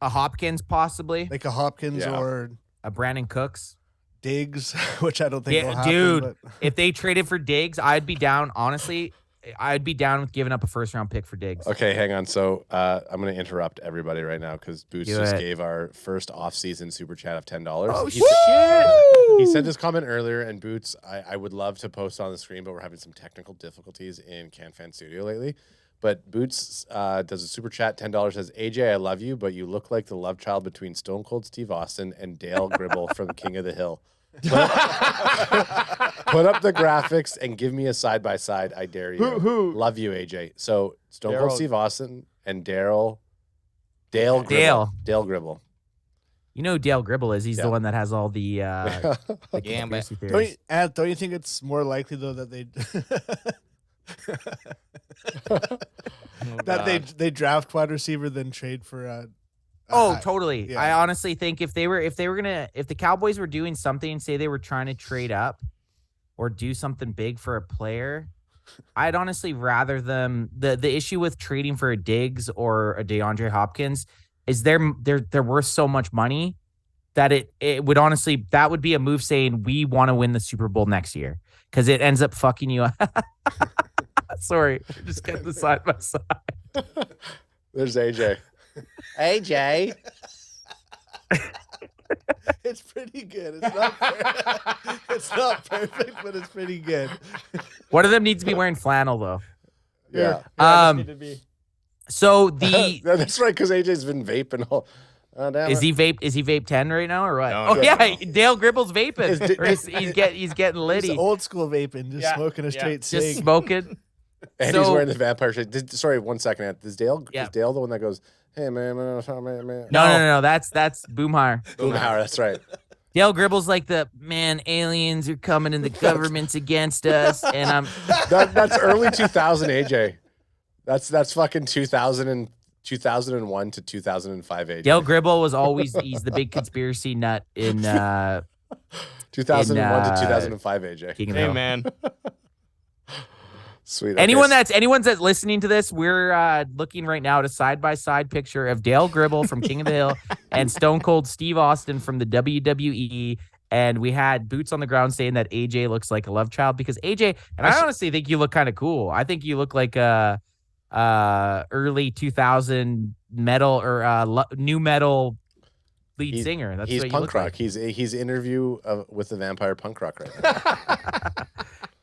C: A Hopkins possibly,
D: like a Hopkins
B: Yeah.
D: or
C: a Brandon Cooks.
D: Diggs, which I don't think will
C: Yeah,
D: happen.
C: dude.
D: But
C: If they traded for Diggs, I'd be down. Honestly, I'd be down with giving up a first round pick for Diggs.
B: Okay, hang on. So I'm going to interrupt everybody right now because Boots
C: Do
B: just
C: it.
B: gave our first off-season super chat of $10.
C: Oh,
B: He sent his comment earlier, and Boots, I would love to post on the screen, but we're having some technical difficulties in CanFan Studio lately. But Boots does a super chat, $10, says, AJ, I love you, but you look like the love child between Stone Cold Steve Austin and Dale Gribble from King of the Hill. Put up the graphics and give me a side-by-side. I dare you.
A: Who?
B: Love you, AJ. So Stone Cold
A: Daryl-
B: Steve Austin and Dale Gribble.
C: Dale.
B: Dale Gribble.
C: You know who Dale Gribble is? He's
B: Yeah.
C: the one that has all the
A: Yeah, but-
C: conspiracy theories.
D: don't you think it's more likely though that they they draft wide receiver than trade for a
C: Oh, totally.
D: yeah.
C: I honestly think if the Cowboys were doing something, say they were trying to trade up or do something big for a player, I'd honestly rather them. The issue with trading for a Diggs or a DeAndre Hopkins is they're worth so much money that it would honestly, that would be a move saying we want to win the Super Bowl next year because it ends up fucking you up. Sorry, just get the side by side.
B: There's AJ. AJ.
D: It's pretty good. It's not it's not perfect, but it's pretty good.
C: One of them needs to be wearing flannel though.
B: Yeah.
C: So the
B: That's right, because AJ's been vaping all. Oh, damn
C: is
B: it.
C: he vape 10 right now or what?
A: No,
C: Oh
A: no,
C: yeah, Dale Gribble's vaping.
B: Is-
C: Or he's getting litty.
D: It's old school vaping, just
A: Yeah,
D: smoking a
A: yeah.
D: straight
C: Just
D: cig.
C: smoking.
B: And he's
C: So-
B: wearing the vampire shirt. Sorry, 1 second. Ant. Is Dale the one that goes, hey, man.
C: No. That's Boomhire.
B: Boomhauer, that's right.
C: Dale Gribble's like the man. Aliens are coming and the government's against us, and I'm
B: That's early 2000 AJ. That's fucking 2001 to 2005 AJ.
C: Dale Gribble was always he's the big conspiracy nut in
B: 2001
C: in,
B: to 2005 AJ.
C: King of the
A: Hey,
C: Hill.
A: man.
B: Sweet. Okay,
C: Anyone's that's listening to this, we're looking right now at a side by side picture of Dale Gribble from King of the Hill and Stone Cold Steve Austin from the WWE. And we had Boots on the ground saying that AJ looks like a love child because AJ, and I honestly think you look kind of cool. I think you look like a early 2000 metal or new metal lead singer. That's
B: he's
C: what you
B: punk
C: look
B: rock.
C: like.
B: He's interview with the vampire punk rock right now.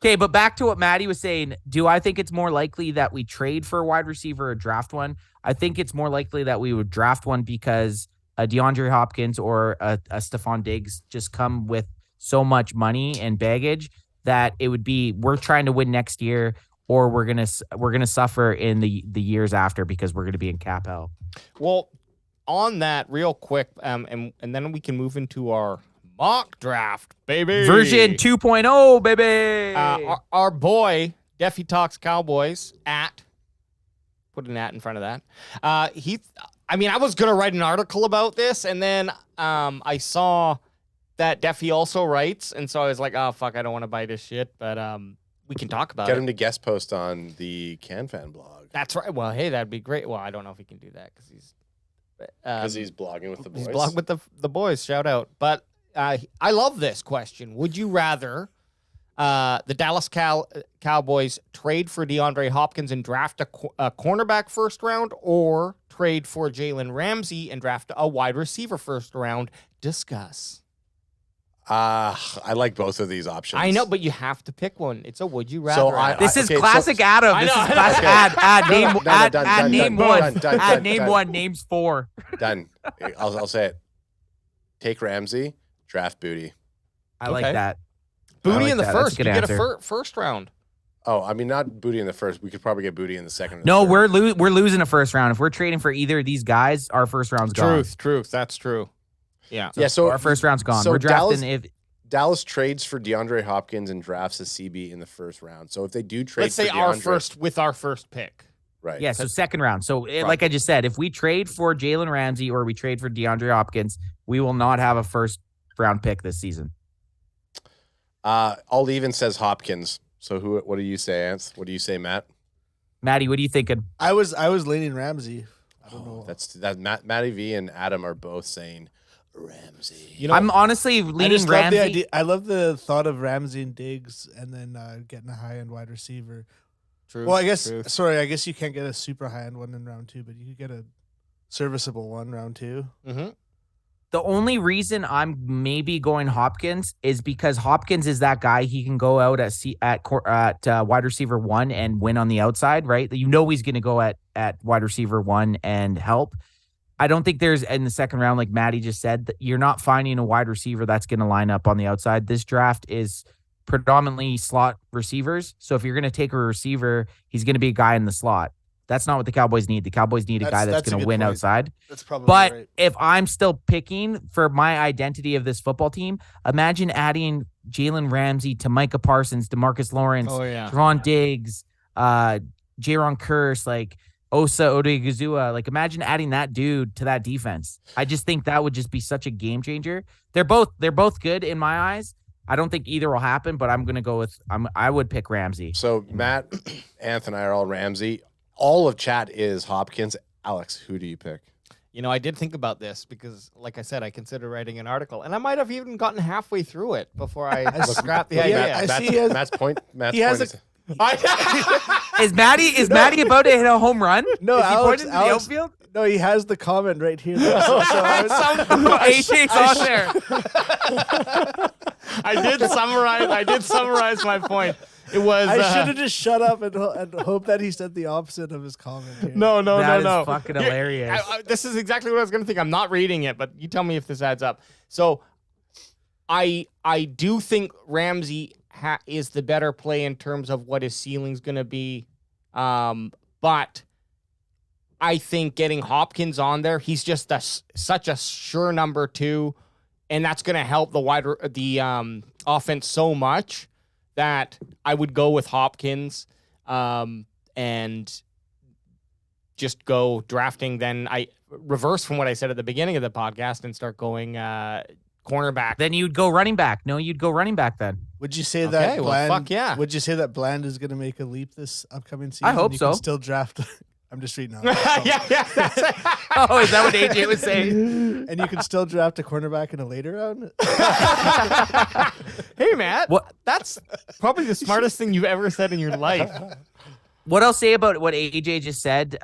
C: Okay, but back to what Maddie was saying. Do I think it's more likely that we trade for a wide receiver or draft one? I think it's more likely that we would draft one because a DeAndre Hopkins or a Stephon Diggs just come with so much money and baggage that it would be we're trying to win next year or we're gonna suffer in the years after because we're gonna be in cap hell.
A: Well, on that, real quick, and then we can move into our mock draft, baby.
C: Version 2.0, baby.
A: Our boy, Deffy Talks Cowboys, put an at in front of that. I was going to write an article about this, and then I saw that Deffy also writes, and so I was like, oh, fuck, I don't want to buy this shit, but we can talk about
B: Get
A: it.
B: him to guest post on the CanFan blog.
A: That's right. Well, hey, that'd be great. Well, I don't know if he can do that because he's...
B: Because he's blogging with the boys.
A: He's blogging with the boys. Shout out. But I love this question. Would you rather the Dallas Cowboys trade for DeAndre Hopkins and draft a cornerback first round, or trade for Jalen Ramsey and draft a wide receiver first round? Discuss.
B: I like both of these options.
A: I know, but you have to pick one. It's a would you rather.
B: So I-
C: This is
B: okay, so-
C: classic Adam.
A: I
C: This
A: know,
C: is
A: I know.
C: classic ad name
B: No,
C: ad
B: done,
C: name
B: done,
C: one.
B: done, done,
C: Ad
B: done,
C: name
B: done.
C: one, names four.
B: Done. I'll say it. Take Ramsey, draft Booty.
C: I like
A: Okay.
C: that.
A: Booty
C: I like
A: in the
C: that. That's a
A: first. You
C: good
A: get
C: answer.
A: a first round.
B: Oh, I mean, not Booty in the first. We could probably get Booty in the second. And
C: No,
B: third.
C: we're losing a first round. If we're trading for either of these guys, our first round's gone.
A: Truth. That's true. Yeah.
B: So
C: Our first round's gone.
B: so
C: We're drafting
B: Dallas trades for DeAndre Hopkins and drafts a CB in the first round. So if they do trade,
A: Let's say
B: for
A: our
B: DeAndre,
A: first pick.
B: right?
C: Yeah, so second round. So like I just said, if we trade for Jalen Ramsey or we trade for DeAndre Hopkins, we will not have a first round pick this season.
B: All even says Hopkins. So what do you say, Ants? What do you say, Matt?
C: Maddie, what are you thinking?
D: I was leaning Ramsey. I don't know.
B: That Matty V and Adam are both saying Ramsey.
A: You know,
C: I'm honestly
D: I
C: leaning
D: just love
C: Ramsey.
D: the idea. I love the thought of Ramsey and Diggs, and then getting a high end wide receiver.
A: Truth,
D: Well, I guess
A: truth.
D: I guess you can't get a super high end one in round 2, but you could get a serviceable one round 2.
A: Mm-hmm.
C: The only reason I'm maybe going Hopkins is because Hopkins is that guy. He can go out at wide receiver 1 and win on the outside, right? You know he's going to go at wide receiver 1 and help. I don't think there's in the second round, like Maddie just said, that you're not finding a wide receiver that's going to line up on the outside. This draft is predominantly slot receivers. So if you're going to take a receiver, he's going to be a guy in the slot. That's not what the Cowboys need. The Cowboys need a guy that's
D: a
C: going to
D: good
C: win
D: point.
C: outside.
D: That's probably
C: But
D: right.
C: if I'm still picking for my identity of this football team, imagine adding Jalen Ramsey to Micah Parsons, DeMarcus Lawrence,
A: Oh yeah.
C: Javon Diggs, Jaron Curse, like Osa Odigizua. Like imagine adding that dude to that defense. I just think that would just be such a game changer. They're both good in my eyes. I don't think either will happen, but I'm gonna go with I would pick Ramsey.
B: So Matt, Anth, and I are all Ramsey. All of chat is Hopkins. Alex, who do you pick?
A: You know, I did think about this because, like I said, I considered writing an article, and I might have even gotten halfway through it before I scrapped the
B: Look,
A: idea.
B: Matt,
D: I see he has-
B: Matt's point. Matt's
D: he has
B: point is,
C: Is Maddie about to hit a home run?
D: No,
C: is he
D: Alex-
C: pointing to the
D: Alex-
C: outfield?
D: No, he has the comment right here. So
C: AJ's on there.
A: I did summarize my point. It was
D: I should have just shut up and hope that he said the opposite of his comment here.
A: no.
C: That is fucking
A: Here-
C: hilarious.
A: this is exactly what I was going to think. I'm not reading it, but you tell me if this adds up. So, I do think Ramsey is the better play in terms of what his ceiling's going to be, but I think getting Hopkins on there, he's just such a sure number 2, and that's going to help the offense so much that I would go with Hopkins and just go drafting. Then I reverse from what I said at the beginning of the podcast and start going cornerback.
C: Then you'd go running back. No, you'd go running back then.
D: Would you say
A: Okay,
D: that
A: well,
D: Bland?
A: fuck yeah.
D: Would you say that Bland is going to make a leap this upcoming season?
C: I hope
D: You
C: so.
D: Can still draft. I'm just reading out.
A: yeah. That's it.
C: Oh, is that what AJ was saying?
D: And you can still draft a cornerback in a later round.
A: Hey, Matt.
C: What-
A: That's probably the smartest thing you've ever said in your life.
C: What I'll say about what AJ just said,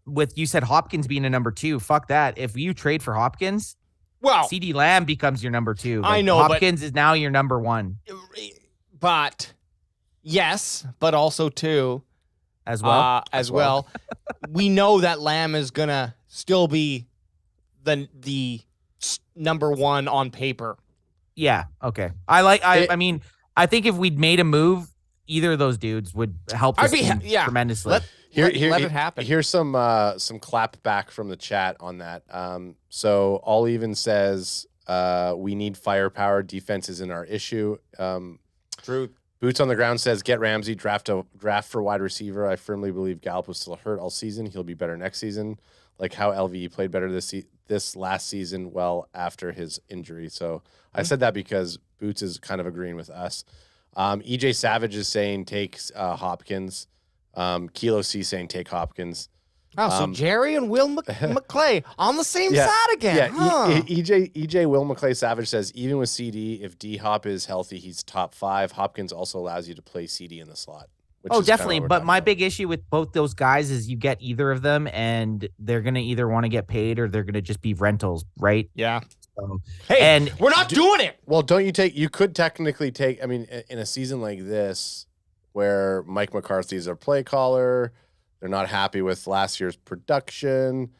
C: with you said Hopkins being a number 2. Fuck that. If you trade for Hopkins,
A: Well,
C: CeeDee Lamb becomes your number 2.
A: I know, but-
C: Hopkins is now your number 1
A: but yes, but also too.
C: as well.
A: As well. We know that Lamb is gonna still be the number 1 on paper.
C: Yeah. Okay. I mean, I think if we'd made a move, either of those dudes would help
A: I'd
C: this
A: be
C: team
A: yeah.
C: tremendously.
A: Let it happen.
B: Here's some clap back from the chat on that. So all even says we need firepower. Defense isn't our issue.
A: True.
B: Boots on the ground says get Ramsey, draft for wide receiver. I firmly believe Gallup was still hurt all season. He'll be better next season. Like how LVE played better this last season, well after his injury. So I said that because Boots is kind of agreeing with us. EJ Savage is saying take Hopkins. Kilo C saying take Hopkins.
A: Oh, so Jerry and Will McClay on the same
B: Yeah,
A: side again.
B: Yeah,
A: Huh.
B: EJ Will McClay Savage says even with CD, if D Hop is healthy, he's top 5. Hopkins also allows you to play CD in the slot. Which
C: Oh,
B: is kinda
C: definitely.
B: what we're
C: But
B: talking
C: my
B: about.
C: big issue with both those guys is you get either of them and they're going to either want to get paid or they're going to just be rentals, right?
A: Yeah.
C: So,
A: Hey,
C: and
A: we're not doing it.
B: Well, you could technically take, I mean, in a season like this where Mike McCarthy is our play caller, they're not happy with last year's production.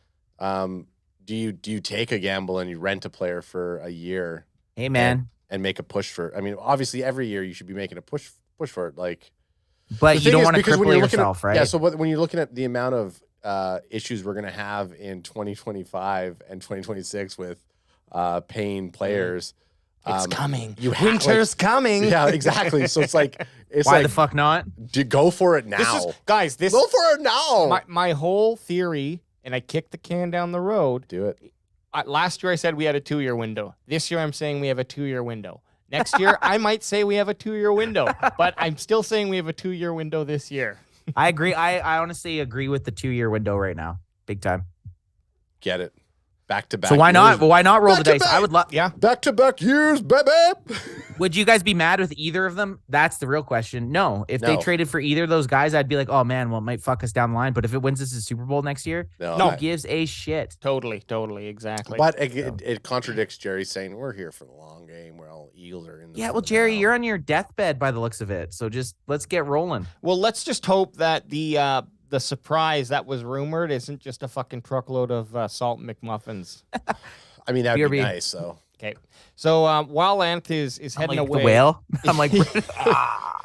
B: Do you take a gamble and you rent a player for a year
C: hey, man.
B: and make a push for, I mean, obviously every year you should be making a push for it. Like,
C: But
B: The
C: you
B: thing
C: don't
B: is,
C: want to
B: because when
C: cripple
B: you're looking
C: yourself,
B: at,
C: right?
B: Yeah, so when you're looking at the amount of issues we're going to have in 2025 and 2026 with paying players,
G: It's coming.
B: Winter's
G: coming.
B: Yeah, exactly. So it's like
C: Why the fuck not?
B: Go for it now.
A: Go
B: for it now.
A: my whole theory, and I kicked the can down the road.
B: Do it.
A: Last year I said we had a 2-year window. This year I'm saying we have a 2-year window. Next year I might say we have a 2-year window, but I'm still saying we have a 2-year window this year.
C: I agree. I honestly agree with the 2-year window right now. Big time.
B: Get it. Back to back.
C: So why not?
B: years.
C: Why not roll the
B: Back to
C: dice?
B: back.
C: I would love.
A: Yeah.
B: Back to back years, baby.
C: Would you guys be mad with either of them? That's the real question. No. If they
B: No.
C: traded for either of those guys, I'd be like, oh man, well, it might fuck us down the line. But if it wins us a Super Bowl next year,
B: No.
C: who gives a shit?
A: Totally, exactly.
B: But it contradicts Jerry saying we're here for the long game. We're all Eagles are in.
C: Yeah, well, Jerry, you're on your deathbed by the looks of it. So just let's get rolling.
A: Well, let's just hope that the surprise that was rumored isn't just a fucking truckload of salt McMuffins.
B: I mean, that'd be
C: BRB.
B: nice. So
A: Okay. So while Ant is
C: I'm
A: heading
C: like
A: away,
C: the whale. I'm like,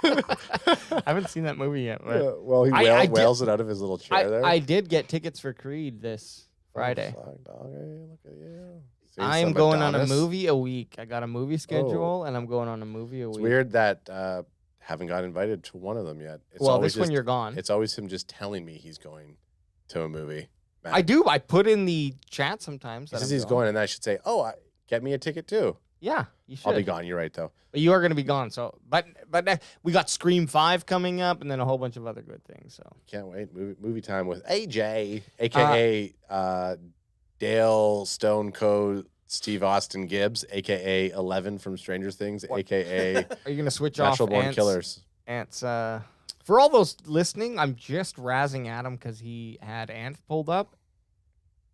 A: I haven't seen that movie yet. But
B: well, he
A: I
B: wails it out of his little chair there.
A: I did get tickets for Creed this Friday.
B: Oh, fuck, dog. Hey, look at you. See,
A: I am
B: some
A: going on a
B: Adonis.
A: movie a week. I got a movie schedule, and I'm going on a movie a
B: It's
A: week.
B: weird that haven't got invited to one of them yet. It's
A: Well,
B: always
A: this one
B: just-
A: you're gone.
B: It's always him just telling me he's going to a movie. Matt.
A: I do. I put in the chat sometimes.
B: He
A: that
B: says
A: I'm
B: he's going, and I should say, get me a ticket too.
A: Yeah, you should.
B: I'll be gone. You're right, though.
A: But you are going to be gone. So, but we got Scream 5 coming up, and then a whole bunch of other good things. So
B: Can't wait. Movie time with AJ, aka Dale Stone Co. Steve Austin Gibbs, aka 11 from Stranger Things, aka
A: are you going to switch off
B: Natural Born
A: Ants?
B: Killers.
A: Ants. For all those listening, I'm just razzing Adam because he had Ants pulled up,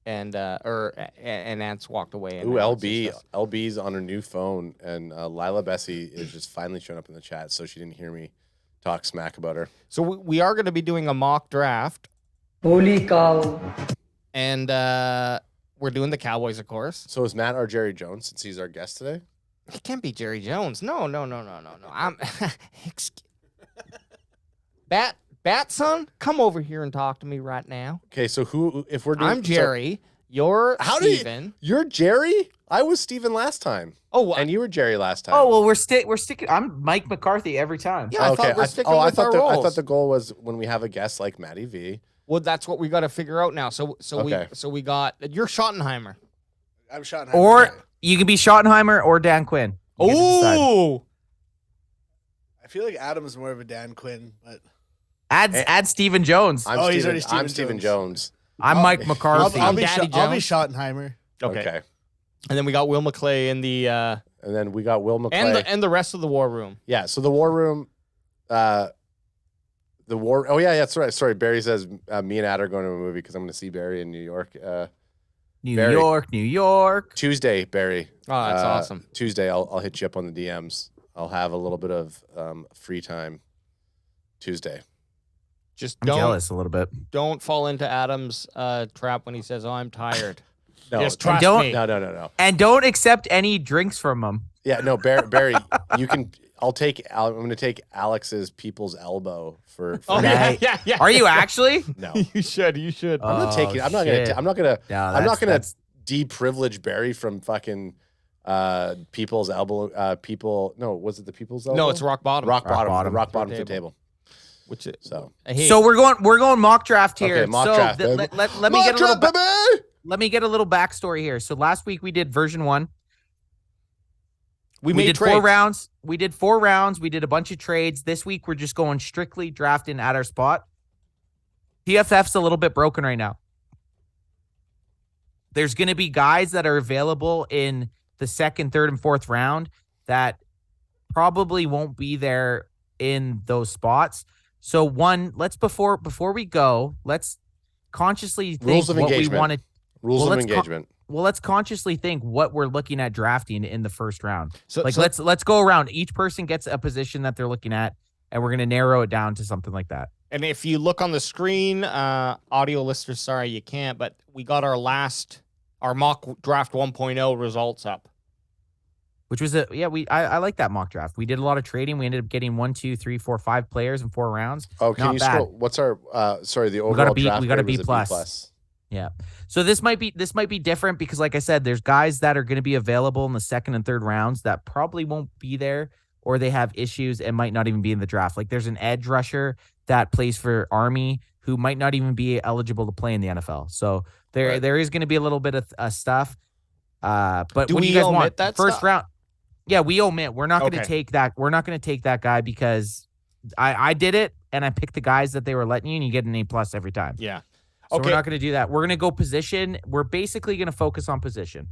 A: and Ants walked away. And
B: Ooh,
A: now it's
B: LB.
A: just us.
B: LB's on her new phone, and Lila Bessie is just finally showing up in the chat, so she didn't hear me talk smack about her.
A: So we are going to be doing a mock draft.
H: Holy cow.
A: And we're doing the Cowboys, of course.
B: So is Matt our Jerry Jones since he's our guest today?
A: It can't be Jerry Jones. No. I'm Bat son, come over here and talk to me right now.
B: Okay, so if we're doing,
A: I'm Jerry. You're
B: How do you-
A: Steven.
B: You're Jerry? I was Steven last time.
A: Oh,
B: And you were Jerry last time.
C: oh well, we're sticking. I'm Mike McCarthy every time.
A: yeah. I thought we're sticking with our
B: I
A: roles.
B: thought the goal was when we have a guest like Matty V.
A: Well, that's what we got to figure out now. So
B: Okay.
A: we got you're Schottenheimer.
D: I'm shot.
C: Or you can be Schottenheimer or Dan Quinn. You get to decide.
A: Oh,
D: I feel like Adam's more of a Dan Quinn, but
C: Add Stephen Jones.
B: I'm
D: Oh, he's
B: Steven,
D: already Steven
B: I'm Steven
D: Jones.
B: Jones.
C: I'm Mike McCarthy.
D: I'll be
A: Daddy
D: I'll be
A: Jones.
D: Schottenheimer.
A: okay. And then we got Will McClay in the
B: And then we got Will McClay.
A: and the rest of the war room.
B: Yeah, so the War Room, oh yeah, that's right. Sorry, Barry says me and Ad are going to a movie because I'm going to see Barry in New York.
C: New
B: Barry.
C: York.
B: Tuesday, Barry.
A: Oh, that's awesome.
B: Tuesday, I'll hit you up on the DMs. I'll have a little bit of free time Tuesday.
A: Just
C: I'm jealous a little bit.
A: don't fall into Adam's trap when he says, "Oh, I'm tired."
B: No,
A: Just trust
C: don't-
A: me.
B: no.
C: And don't accept any drinks from him.
B: Yeah, no, Barry, you can. I'm going to take Alex's people's elbow for
A: Oh
C: Right.
A: yeah.
C: Are you actually?
B: no.
A: You should.
B: I'm not taking. I'm not going
C: shit.
B: to. I'm not going to.
C: No,
B: I'm not going
C: that's-
B: to deprivilege Barry from fucking people's elbow. People. No, was it the people's elbow?
A: No, it's rock bottom.
B: rock bottom.
C: bottom.
B: Rock bottom
A: Through
B: to the table.
A: Which is
B: So
A: hey,
C: So we're going mock draft here.
B: Okay, mock
C: so
B: draft, baby.
C: let me get a little
B: baby.
C: let me get a little backstory here. So last week we did version 1.
A: we
C: We
A: made
C: did 4
A: trades.
C: rounds. We did 4 rounds. We did a bunch of trades. This week we're just going strictly drafting at our spot. PFF's a little bit broken right now. There's going to be guys that are available in the 2nd, 3rd, and 4th round that probably won't be there in those spots. So before we go, let's consciously think
B: Rules of
C: what we
B: engagement.
C: want to.
B: Rules
C: Well,
B: of
C: let's co-
B: engagement.
C: Well, let's consciously think what we're looking at drafting in the 1st round.
A: So,
C: Like
A: so
C: let's go around. Each person gets a position that they're looking at, and we're gonna narrow it down to something like that.
A: and if you look on the screen, audio listeners, sorry you can't, but we got our mock draft 1.0 results up.
C: which was I like that mock draft. We did a lot of trading. We ended up getting 1, 2, 3, 4, 5 players in 4 rounds.
B: Oh, can
C: Not
B: you
C: bad.
B: scroll? What's our the overall draft
C: we got a
B: grade
C: B
B: was
C: plus. Yeah. So this might be different because, like I said, there's guys that are going to be available in the 2nd and 3rd rounds that probably won't be there, or they have issues and might not even be in the draft. Like there's an edge rusher that plays for Army who might not even be eligible to play in the NFL. So there is going to be a little bit of stuff. But
A: Do
C: what do
A: we
C: you guys
A: omit
C: want?
A: that
C: First
A: stuff?
C: round. Yeah, we omit. We're not going to
A: Okay.
C: take that. We're not going to take that guy because I did it and I picked the guys that they were letting you, and you get an A+ every time.
A: Yeah.
C: So
A: Okay.
C: we're not going to do that. We're going to go position. We're basically going to focus on position.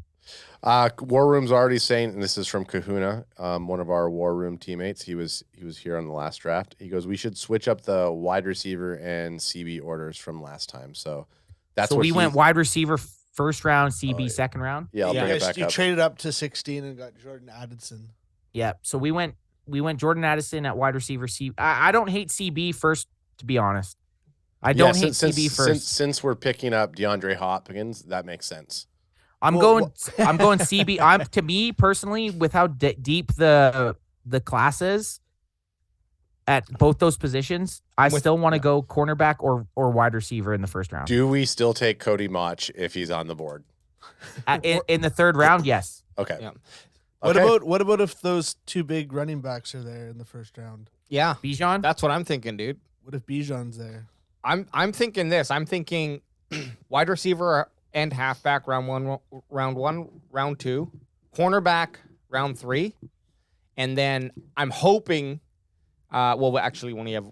B: War Room's already saying, and this is from Kahuna, one of our War Room teammates. He was here on the last draft. He goes, we should switch up the wide receiver and CB orders from last time. So that's
C: So
B: what
C: we went wide receiver 1st round, CB
B: yeah.
C: 2nd round.
B: Yeah, I'll
A: Yeah.
B: bring it back
D: You
B: up.
D: traded up to 16 and got Jordan Addison.
C: Yeah. So we went Jordan Addison at wide receiver. I don't hate CB first, to be honest. I don't hate CB first.
B: Since we're picking up DeAndre Hopkins, that makes sense.
C: I'm going CB. To me personally, with how deep the class is at both those positions, I still want to go cornerback or wide receiver in the 1st round.
B: Do we still take Cody Mach if he's on the board?
C: In the 3rd round, yes.
B: Okay.
A: Yeah.
D: What about if those 2 big running backs are there in the 1st round?
A: Yeah.
C: Bijan.
A: That's what I'm thinking, dude.
D: What if Bijan's there?
A: I'm thinking this. I'm thinking wide receiver and halfback round 1, round 2, cornerback round 3, and then I'm hoping. We actually only have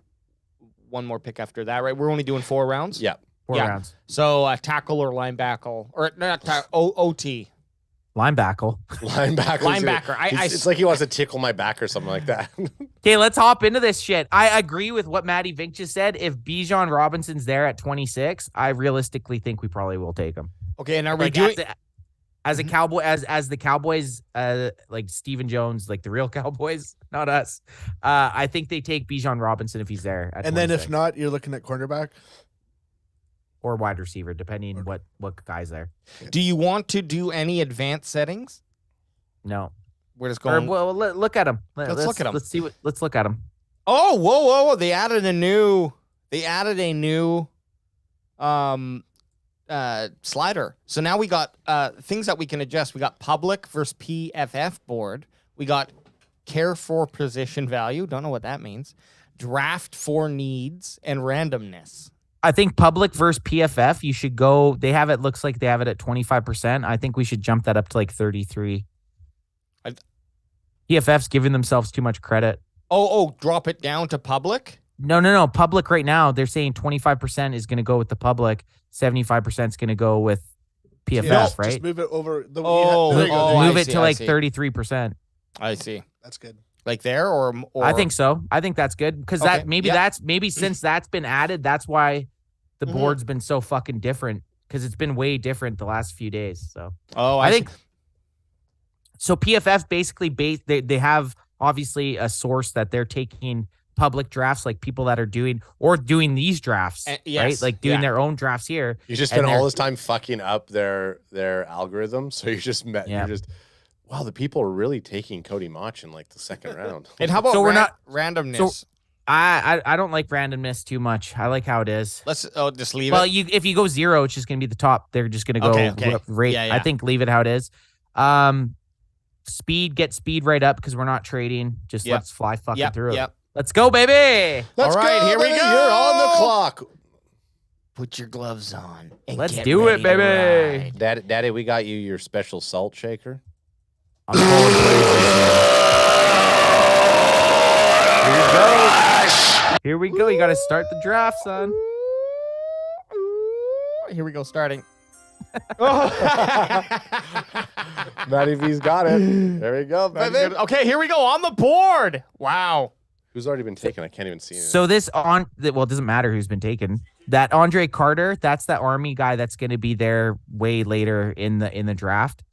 A: one more pick after that, right? We're only doing 4 rounds.
B: Yeah.
C: 4
A: yeah.
C: rounds.
A: So tackle or linebacker or not OT.
C: Linebacker.
A: Linebacker.
B: It's like he wants to tickle my back or something like that.
C: Okay, let's hop into this shit. I agree with what Matty Vink just said. If Bijan Robinson's there at 26, I realistically think we probably will take him.
A: Okay, and are we
C: Like
A: doing?
C: as a Cowboy, as the Cowboys, like Stephen Jones, like the real Cowboys, not us. I think they take Bijan Robinson if he's there. At
D: And then
C: 26,
D: if not, you're looking at cornerback.
C: or wide receiver, depending what guy's there.
A: Do you want to do any advanced settings?
C: No.
A: We're just
C: Or,
A: going.
C: look at him.
A: Let's look at 'em.
C: Let's see what. Let's look at him.
A: Oh, whoa! They added a new. Slider. So now we got things that we can adjust. We got public versus PFF board. We got care for position value. Don't know what that means. Draft for needs and randomness.
C: I think public versus PFF, you should go. They have it. Looks like they have it at 25%. I think we should jump that up to like 33. PFF's giving themselves too much credit.
A: Oh, drop it down to public.
C: No. Public right now, they're saying 25% is going to go with the public. 75% is going to go with PFF,
D: Yeah,
C: right?
D: Just move it over.
A: Oh, I
C: Move it
A: see,
C: to
A: I
C: like
A: see.
C: 33%.
A: I see.
D: That's good.
A: Like there or
C: I think so. I think that's good because
A: Okay,
C: that maybe
A: yeah.
C: maybe since that's been added, that's why the
A: Mhm.
C: board's been so fucking different because it's been way different the last few days. So
A: Oh,
C: I
A: I
C: think so. PFF basically they have obviously a source that they're taking public drafts, like people that are doing these drafts,
A: yes,
C: right? Like doing
A: yeah.
C: their own drafts here.
B: You just
C: And
B: spend all
C: they're-
B: this time fucking up their algorithm. So you just met.
C: Yeah.
B: You're just wow. The people are really taking Cody Mach in like the 2nd round.
A: And how about
C: So we're not-
A: randomness?
C: I don't like randomness too much. I like how it is.
A: Let's just leave
C: Well,
A: it.
C: if you go 0, it's just gonna be the top. They're just gonna go
A: Okay.
C: rate.
A: Yeah, yeah.
C: I think leave it how it is. Get speed right up because we're not trading. Just
A: Yep.
C: let's fly fucking
A: Yep,
C: through
A: yep.
C: it. Let's go, baby.
B: Let's
A: All right,
B: go,
A: here we
B: baby.
A: go.
B: You're on the clock,
G: Put your gloves on. And
C: Let's
G: get
C: do it,
G: ready to
C: baby.
G: ride.
B: Daddy. We got you your special salt shaker.
C: I'm calling plays. Here we go. You got to start the draft, son.
A: Here we go. Starting.
B: Matty V's got it. There we go, baby.
A: Okay, here we go on the board. Wow.
B: Who's already been taken? I can't even see it.
C: So this it doesn't matter who's been taken. That Andre Carter, that's the Army guy that's going to be there way later in the draft.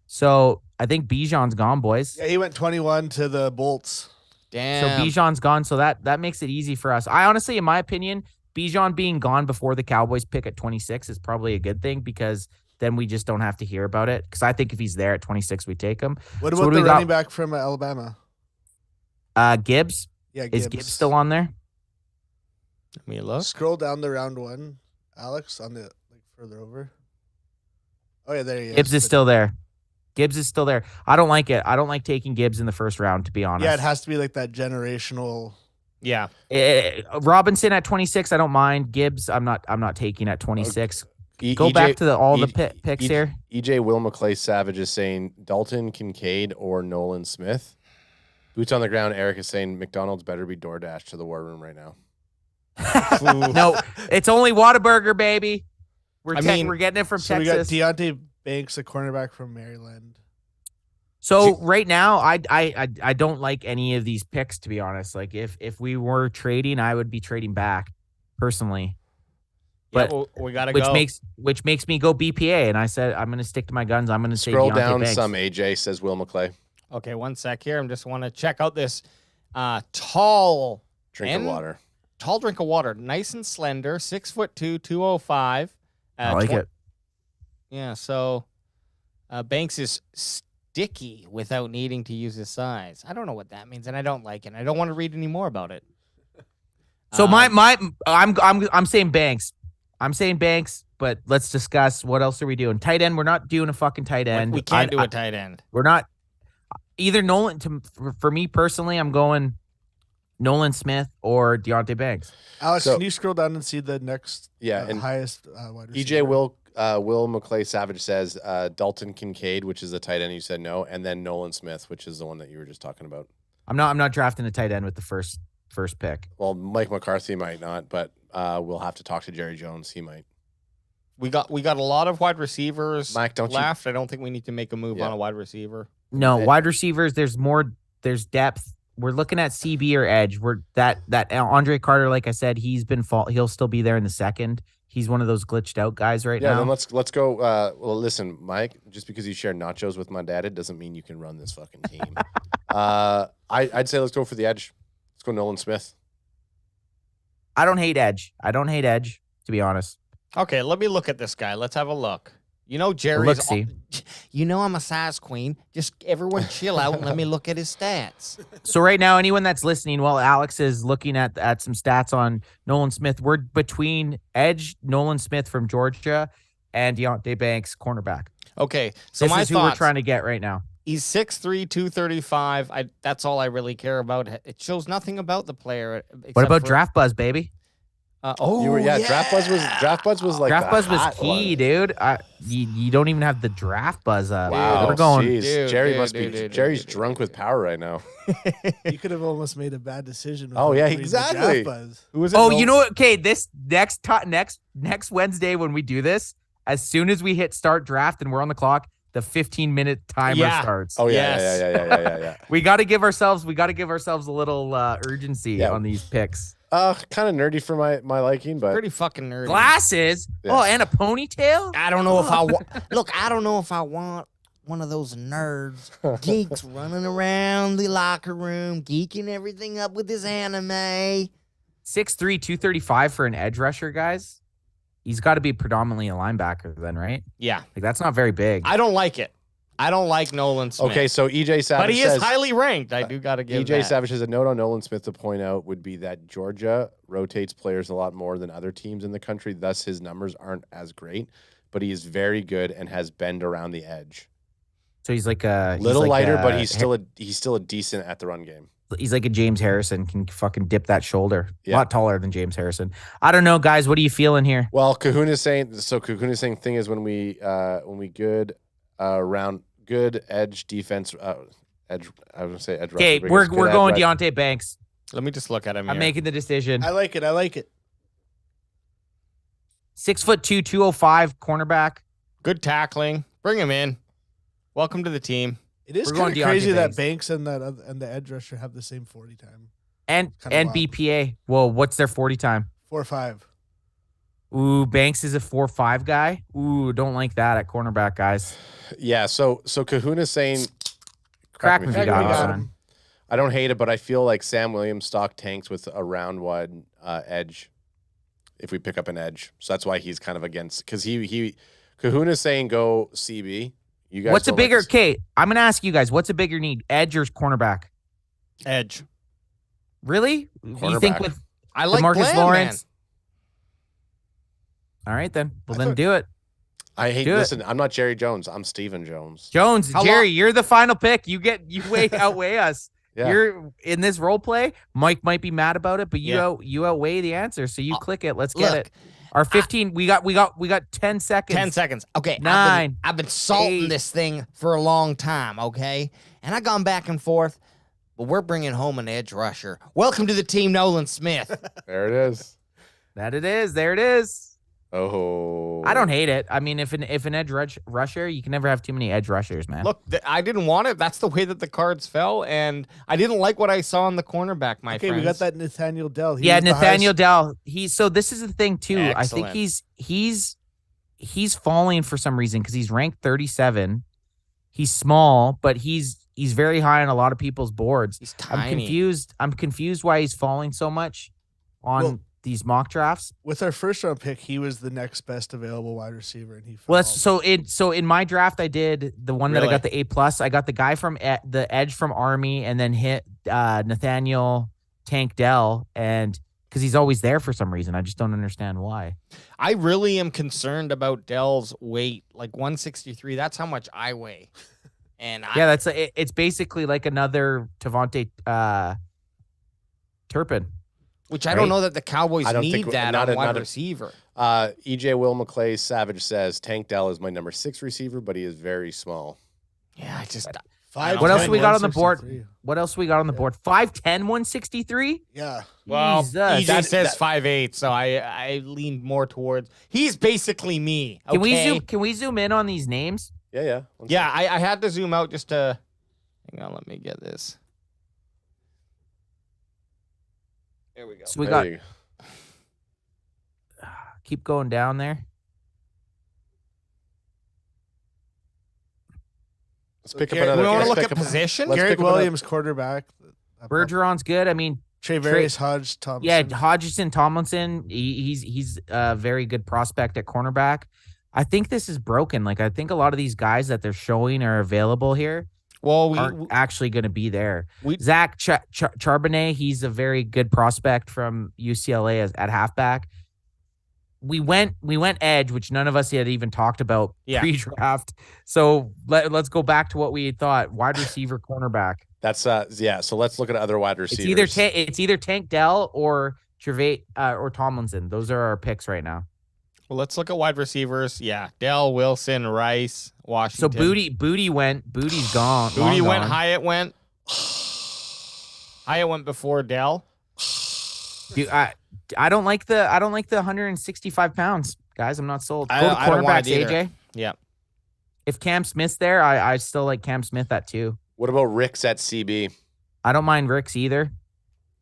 C: So I think Bijan's gone, boys.
D: Yeah, he went 21 to the Bolts.
C: So
A: Damn.
C: Bijan's gone, so that makes it easy for us. I honestly, in my opinion, Bijan being gone before the Cowboys pick at 26 is probably a good thing because then we just don't have to hear about it. Because I think if he's there at 26, we take him.
D: What
C: So
D: about
C: do
D: the
C: we got?
D: running back from Alabama?
C: Gibbs.
D: Yeah,
C: Is Gibbs still on there?
A: Let me look.
D: Scroll down to round 1, Alex, on the further over. Oh yeah, there he is.
C: Gibbs is still there. Gibbs is still there. I don't like it. I don't like taking Gibbs in the first round, to be honest.
D: Yeah, it has to be like that generational.
A: Yeah.
C: Robinson at 26, I don't mind. Gibbs, I'm not taking at 26. Go
B: EJ
C: back to the picks here.
B: EJ Will McClay Savage is saying Dalton Kincaid or Nolan Smith. Boots on the ground. Eric is saying McDonald's better be DoorDash to the war room right now.
C: No, it's only Whataburger, baby. We're
A: I mean,
C: getting it from
D: So
C: Texas.
D: we got Deontay Banks, a cornerback from Maryland.
C: So right now, I don't like any of these picks, to be honest. Like if we were trading, I would be trading back personally.
A: Yeah,
C: But
A: we gotta
C: which
A: go.
C: makes me go BPA, and I said I'm going to stick to my guns. I'm going to say
B: Scroll
C: Deontay
B: down
C: Banks.
B: some, AJ, says Will McClay.
A: Okay, one sec here. I just want to check out this tall
B: Drink of
A: And-
B: water.
A: tall drink of water, nice and slender, 6'2", 205.
C: I like it.
A: Yeah, so Banks is sticky without needing to use his size. I don't know what that means, and I don't like it. I don't want to read any more about it.
C: So I'm saying Banks. I'm saying Banks, but let's discuss what else are we doing. Tight end, we're not doing a fucking tight end.
A: We can't do a tight end.
C: We're not either Nolan. For me personally, I'm going Nolan Smith or Deontay Banks.
D: Alex,
B: So-
D: can you scroll down and see the next
B: And
D: highest wide receiver?
B: EJ Will McClay Savage says Dalton Kincaid, which is the tight end you said no, and then Nolan Smith, which is the one that you were just talking about.
C: I'm not drafting a tight end with the first pick.
B: Well, Mike McCarthy might not, but we'll have to talk to Jerry Jones. He might.
A: We got a lot of wide receivers
B: Mike, don't you-
A: left. I don't think we need to make a move
B: Yeah.
A: on a wide receiver.
C: No,
B: Okay.
C: wide receivers. There's depth. We're looking at CB or edge. We're that Andre Carter, like I said, he'll still be there in the second. He's one of those glitched out guys right
B: Yeah,
C: now.
B: then let's go. Well, listen, Mike. Just because you share nachos with my dad, it doesn't mean you can run this fucking team. I'd say let's go for the edge. Let's go Nolan Smith.
C: I don't hate edge. To be honest.
A: Okay, let me look at this guy. Let's have a look. You know, Jerry's.
C: Look-see.
A: You know, I'm a size queen. Just everyone chill out and let me look at his stats.
C: So right now, anyone that's listening, while Alex is looking at some stats on Nolan Smith, we're between edge Nolan Smith from Georgia and Deontay Banks, cornerback.
A: Okay, so
C: This
A: my
C: is who we're
A: thoughts.
C: trying to get right now.
A: He's 6'3", 235. That's all I really care about. It shows nothing about the player.
C: What
A: except
C: about
A: for-
C: Draft Buzz, baby?
B: Draft Buzz was like
C: Draft
B: the
C: Buzz was
B: hot
C: key,
B: one.
C: dude. You don't even have the Draft Buzz up.
B: Wow,
C: We're going.
B: jeez.
A: Dude,
B: Jerry
A: dude,
B: must
A: dude,
B: be.
A: dude,
B: Jerry's
A: dude,
B: drunk with power right now.
D: You could have almost made a bad decision. with
B: Oh, yeah,
D: reading the draft
B: exactly.
D: buzz.
A: Who is it?
C: Oh,
A: No-
C: you know what? Okay, this next Wednesday when we do this, as soon as we hit start draft and we're on the clock, the 15-minute timer
A: Yeah.
C: starts.
B: Oh yeah,
A: Yes.
B: yeah.
C: We got to give ourselves a little urgency
B: Yeah.
C: on these picks.
B: Kind of nerdy for my liking, but
A: Pretty fucking nerdy.
C: Glasses.
B: Yeah.
C: Oh, and a ponytail.
A: I don't know if I look. I don't know if I want one of those nerds, geeks running around the locker room, geeking everything up with his anime.
C: 6'3", 235 for an edge rusher, guys. He's got to be predominantly a linebacker then, right?
A: Yeah,
C: Like that's not very big.
A: I don't like it. I don't like Nolan Smith.
B: okay. So EJ Savage
A: but he
B: says
A: is highly ranked. I do got to give
B: EJ
A: that.
B: Savage has a note on Nolan Smith to point out would be that Georgia rotates players a lot more than other teams in the country. Thus, his numbers aren't as great, but he is very good and has bend around the edge.
C: So he's like a
B: Little lighter, but he's still a decent at the run game.
C: He's like a James Harrison, can fucking dip that shoulder. A
B: Yeah.
C: lot taller than James Harrison. I don't know, guys. What are you feeling here?
B: Well, Kahuna's saying thing is when we good round good edge defense edge. I was gonna say edge.
C: Okay,
B: rusher,
C: we're
B: because good
C: going
B: edge rush-
C: Deontay Banks.
A: Let me just look at him.
C: I'm
A: here.
C: making the decision.
D: I like it.
C: 6'2", 205 cornerback.
A: Good tackling. Bring him in. Welcome to the team.
D: It is
C: We're going
D: kind of
C: Deontay
D: crazy
C: Banks.
D: that Banks and and the edge rusher have the same 40 time.
C: And
D: Kinda wild.
C: BPA. Well, what's their 40 time?
D: 4.5.
C: Ooh, Banks is a 4.5 guy. Ooh, don't like that at cornerback, guys.
B: Yeah. So Kahuna's saying.
C: Crack me if you got
B: wrong.
C: it,
D: got
C: son.
D: him.
B: I don't hate it, but I feel like Sam Williams stock tanks with a round wide edge if we pick up an edge. So that's why he's kind of against, because he Kahuna's saying go CB. You guys.
C: What's a
B: don't like
C: bigger?
B: this-
C: Okay, I'm gonna ask you guys. What's a bigger need, edge or cornerback?
A: Edge.
C: Really? You think
B: Cornerback.
C: with
A: I like
C: Demarcus
A: Bland,
C: Lawrence? All right, then. Well, then do it.
B: I hate.
C: Do it.
B: Listen, I'm not Jerry Jones. I'm Steven Jones.
C: Jones,
A: How
C: Jerry,
A: long-
C: you're the final pick. You outweigh us.
B: Yeah.
C: You're in this role play. Mike might be mad about it, but
A: Yeah.
C: you outweigh the answer. So you click it. Let's get
A: Look,
C: it. Our 15. We got 10 seconds.
A: 10 seconds. Okay.
C: Nine,
A: I've been salting
C: 8.
A: this thing for a long time, okay? And I've gone back and forth, but we're bringing home an edge rusher. Welcome to the team, Nolan Smith.
B: There it is.
C: That it is. There it is.
B: Oh.
C: I don't hate it. I mean, if an edge rusher, you can never have too many edge rushers, man.
A: Look, I didn't want it. That's the way that the cards fell, and I didn't like what I saw in the cornerback, my
D: Okay,
A: friends.
D: we got that Nathaniel Dell. He
C: yeah,
D: was the
C: Nathaniel
D: highest-
C: Dell. So this is the thing too. I think
A: Excellent.
C: he's falling for some reason because he's ranked 37. He's small, but he's very high on a lot of people's boards.
A: He's tiny.
C: I'm confused why he's falling so much on
D: Well-
C: these mock drafts.
D: With our first round pick, he was the next best available wide receiver, and he.
C: Well, that's
D: fell.
C: so in my draft, I did the one that I
A: Really?
C: got the A+. I got the guy from the edge from Army, and then hit Nathaniel Tank Dell, and because he's always there for some reason, I just don't understand why.
A: I really am concerned about Dell's weight, like 163. That's how much I weigh. And
C: Yeah, it's basically like another Tavante Turpin.
A: which I don't
C: right?
A: know that the Cowboys
B: I don't
A: need
B: think-
A: that
B: not
A: on
B: a-
A: wide
B: not a-
A: receiver.
B: EJ Will McClay Savage says Tank Dell is my number 6 receiver, but he is very small.
A: Yeah, I just
D: Five,
C: What else
D: 10,
C: we got on the board?
D: 163.
C: What else we got on the board? 5'10", 163?
D: Yeah,
A: well,
C: Jesus.
A: EJ says 5'8", so I leaned more towards. He's basically me. Okay?
C: Can we zoom in on these names?
B: Yeah.
A: Yeah, I had to zoom out just to. Hang on, let me get this. There we go.
C: So we
B: There
C: got
B: you go.
C: keep going down there.
B: Let's pick up
D: Garrett,
B: another.
A: We want
B: let's
A: to look
B: pick
A: at
B: up-
A: position.
B: let's
D: Garrett
B: pick up another-
D: Williams, quarterback.
C: Bergeron's good. I mean,
D: Travarius Hodge, Thompson.
C: yeah, Hodgson Tomlinson. He's a very good prospect at cornerback. I think this is broken. Like I think a lot of these guys that they're showing are available here
A: Well,
C: aren't actually going to be there.
A: we
C: Zach Charbonnet, he's a very good prospect from UCLA at halfback. We went edge, which none of us had even talked about
A: Yeah.
C: pre-draft. So let's go back to what we had thought: wide receiver, cornerback.
B: That's yeah. So let's look at other wide receivers.
C: It's either Tank Dell or Gervais or Tomlinson. Those are our picks right now.
A: well, let's look at wide receivers. Yeah, Dell, Wilson, Rice,
C: So
A: Washington.
C: Booty's gone.
A: Booty
C: long
A: went.
C: gone.
A: Hyatt went. Hyatt went before Dell.
C: Dude, I don't like the 165 pounds, guys. I'm not sold. Go to
A: I don't want
C: cornerbacks,
A: it either.
C: AJ.
A: Yeah.
C: If Cam Smith's there, I still like Cam Smith at 2.
B: What about Ricks at CB?
C: I don't mind Ricks either.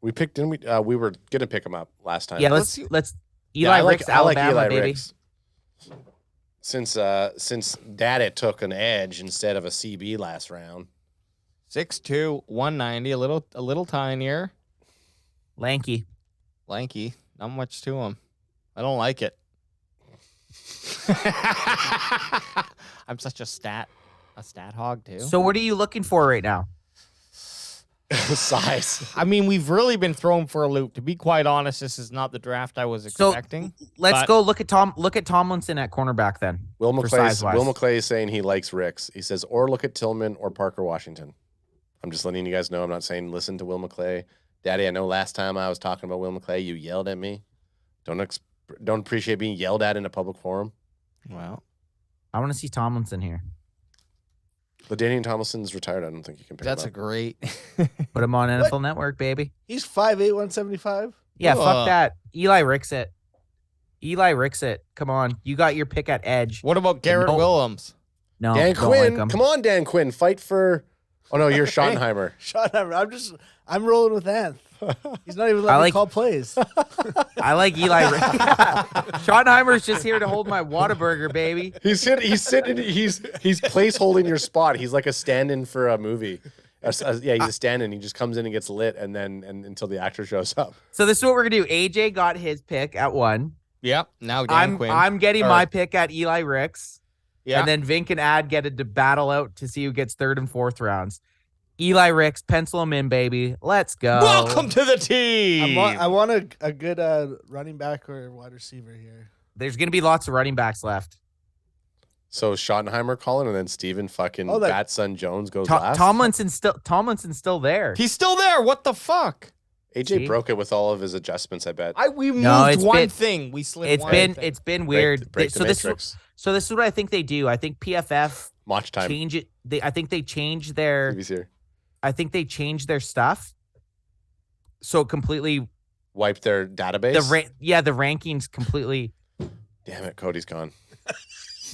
B: We picked. Didn't we? We were gonna pick him up last time.
C: Yeah,
A: let's
C: let's
B: Yeah,
C: Eli
B: I like,
C: Ricks,
B: I like
C: Alabama,
B: Eli
C: baby.
B: Ricks. Since Dada took an edge instead of a CB last round.
A: 6'2", 190, a little tinier,
C: Lanky.
A: lanky. Not much to him. I don't like it. I'm such a stat hog too.
C: So what are you looking for right now?
B: Size.
A: I mean, we've really been thrown for a loop. To be quite honest, this is not the draft I was
C: So-
A: expecting.
C: Let's
A: But-
C: go look at Tomlinson at cornerback then.
B: Will
C: For
B: McClay
C: size-wise.
B: is saying he likes Ricks. He says, or look at Tillman or Parker Washington. I'm just letting you guys know. I'm not saying listen to Will McClay. Daddy, I know last time I was talking about Will McClay, you yelled at me. Don't appreciate being yelled at in a public forum.
A: Well,
C: I want to see Tomlinson here.
B: LaDainian Tomlinson's retired. I don't think you can pick
A: that's
B: him
A: a
B: up.
A: great.
C: Put him on NFL Network, baby.
D: He's 5'8", 175.
C: Yeah,
A: Ugh.
C: fuck that. Eli Ricks it. Come on. You got your pick at edge.
A: What about Garrett
C: No.
A: Williams?
C: No,
B: Dan
C: don't
B: Quinn.
C: like him.
B: Come on, Dan Quinn. Fight for. Oh, no, you're Schottenheimer.
D: I'm rolling with Anth. He's not even
C: I
D: letting me
C: like-
D: call plays.
C: I like Eli Ricks. Schottenheimer's just here to hold my Whataburger, baby.
B: He's place holding your spot. He's like a stand-in for a movie. He's a stand-in. He just comes in and gets lit, and until the actor shows up.
C: So this is what we're gonna do. AJ got his pick at 1.
A: Yep. Now Dan Quinn.
C: I'm getting
B: All
C: my
B: right.
C: pick at Eli Ricks.
A: Yeah.
C: And then Vink and Ad get to battle out to see who gets 3rd and 4th rounds. Eli Ricks, pencil him in, baby. Let's go.
A: Welcome to the team.
D: I want a good running back or wide receiver here.
C: There's going to be lots of running backs left.
B: So Schottenheimer calling, and then Steven fucking Batson Jones goes last.
C: Tomlinson's still there.
A: He's still there. What the fuck?
B: AJ
C: See?
B: broke it with all of his adjustments, I bet.
A: We moved
C: it's
A: one
C: been-
A: thing. We slid
C: It's
A: one
C: been
A: thing.
C: it's been weird.
B: Break the
C: so
B: matrix.
C: this is what I think they do. I think PFF
B: Watch time.
C: change it. I think they change their.
B: TV's here.
C: I think they change their stuff. So it completely
B: Wipe their database.
C: the rankings completely.
B: Damn it, Cody's gone.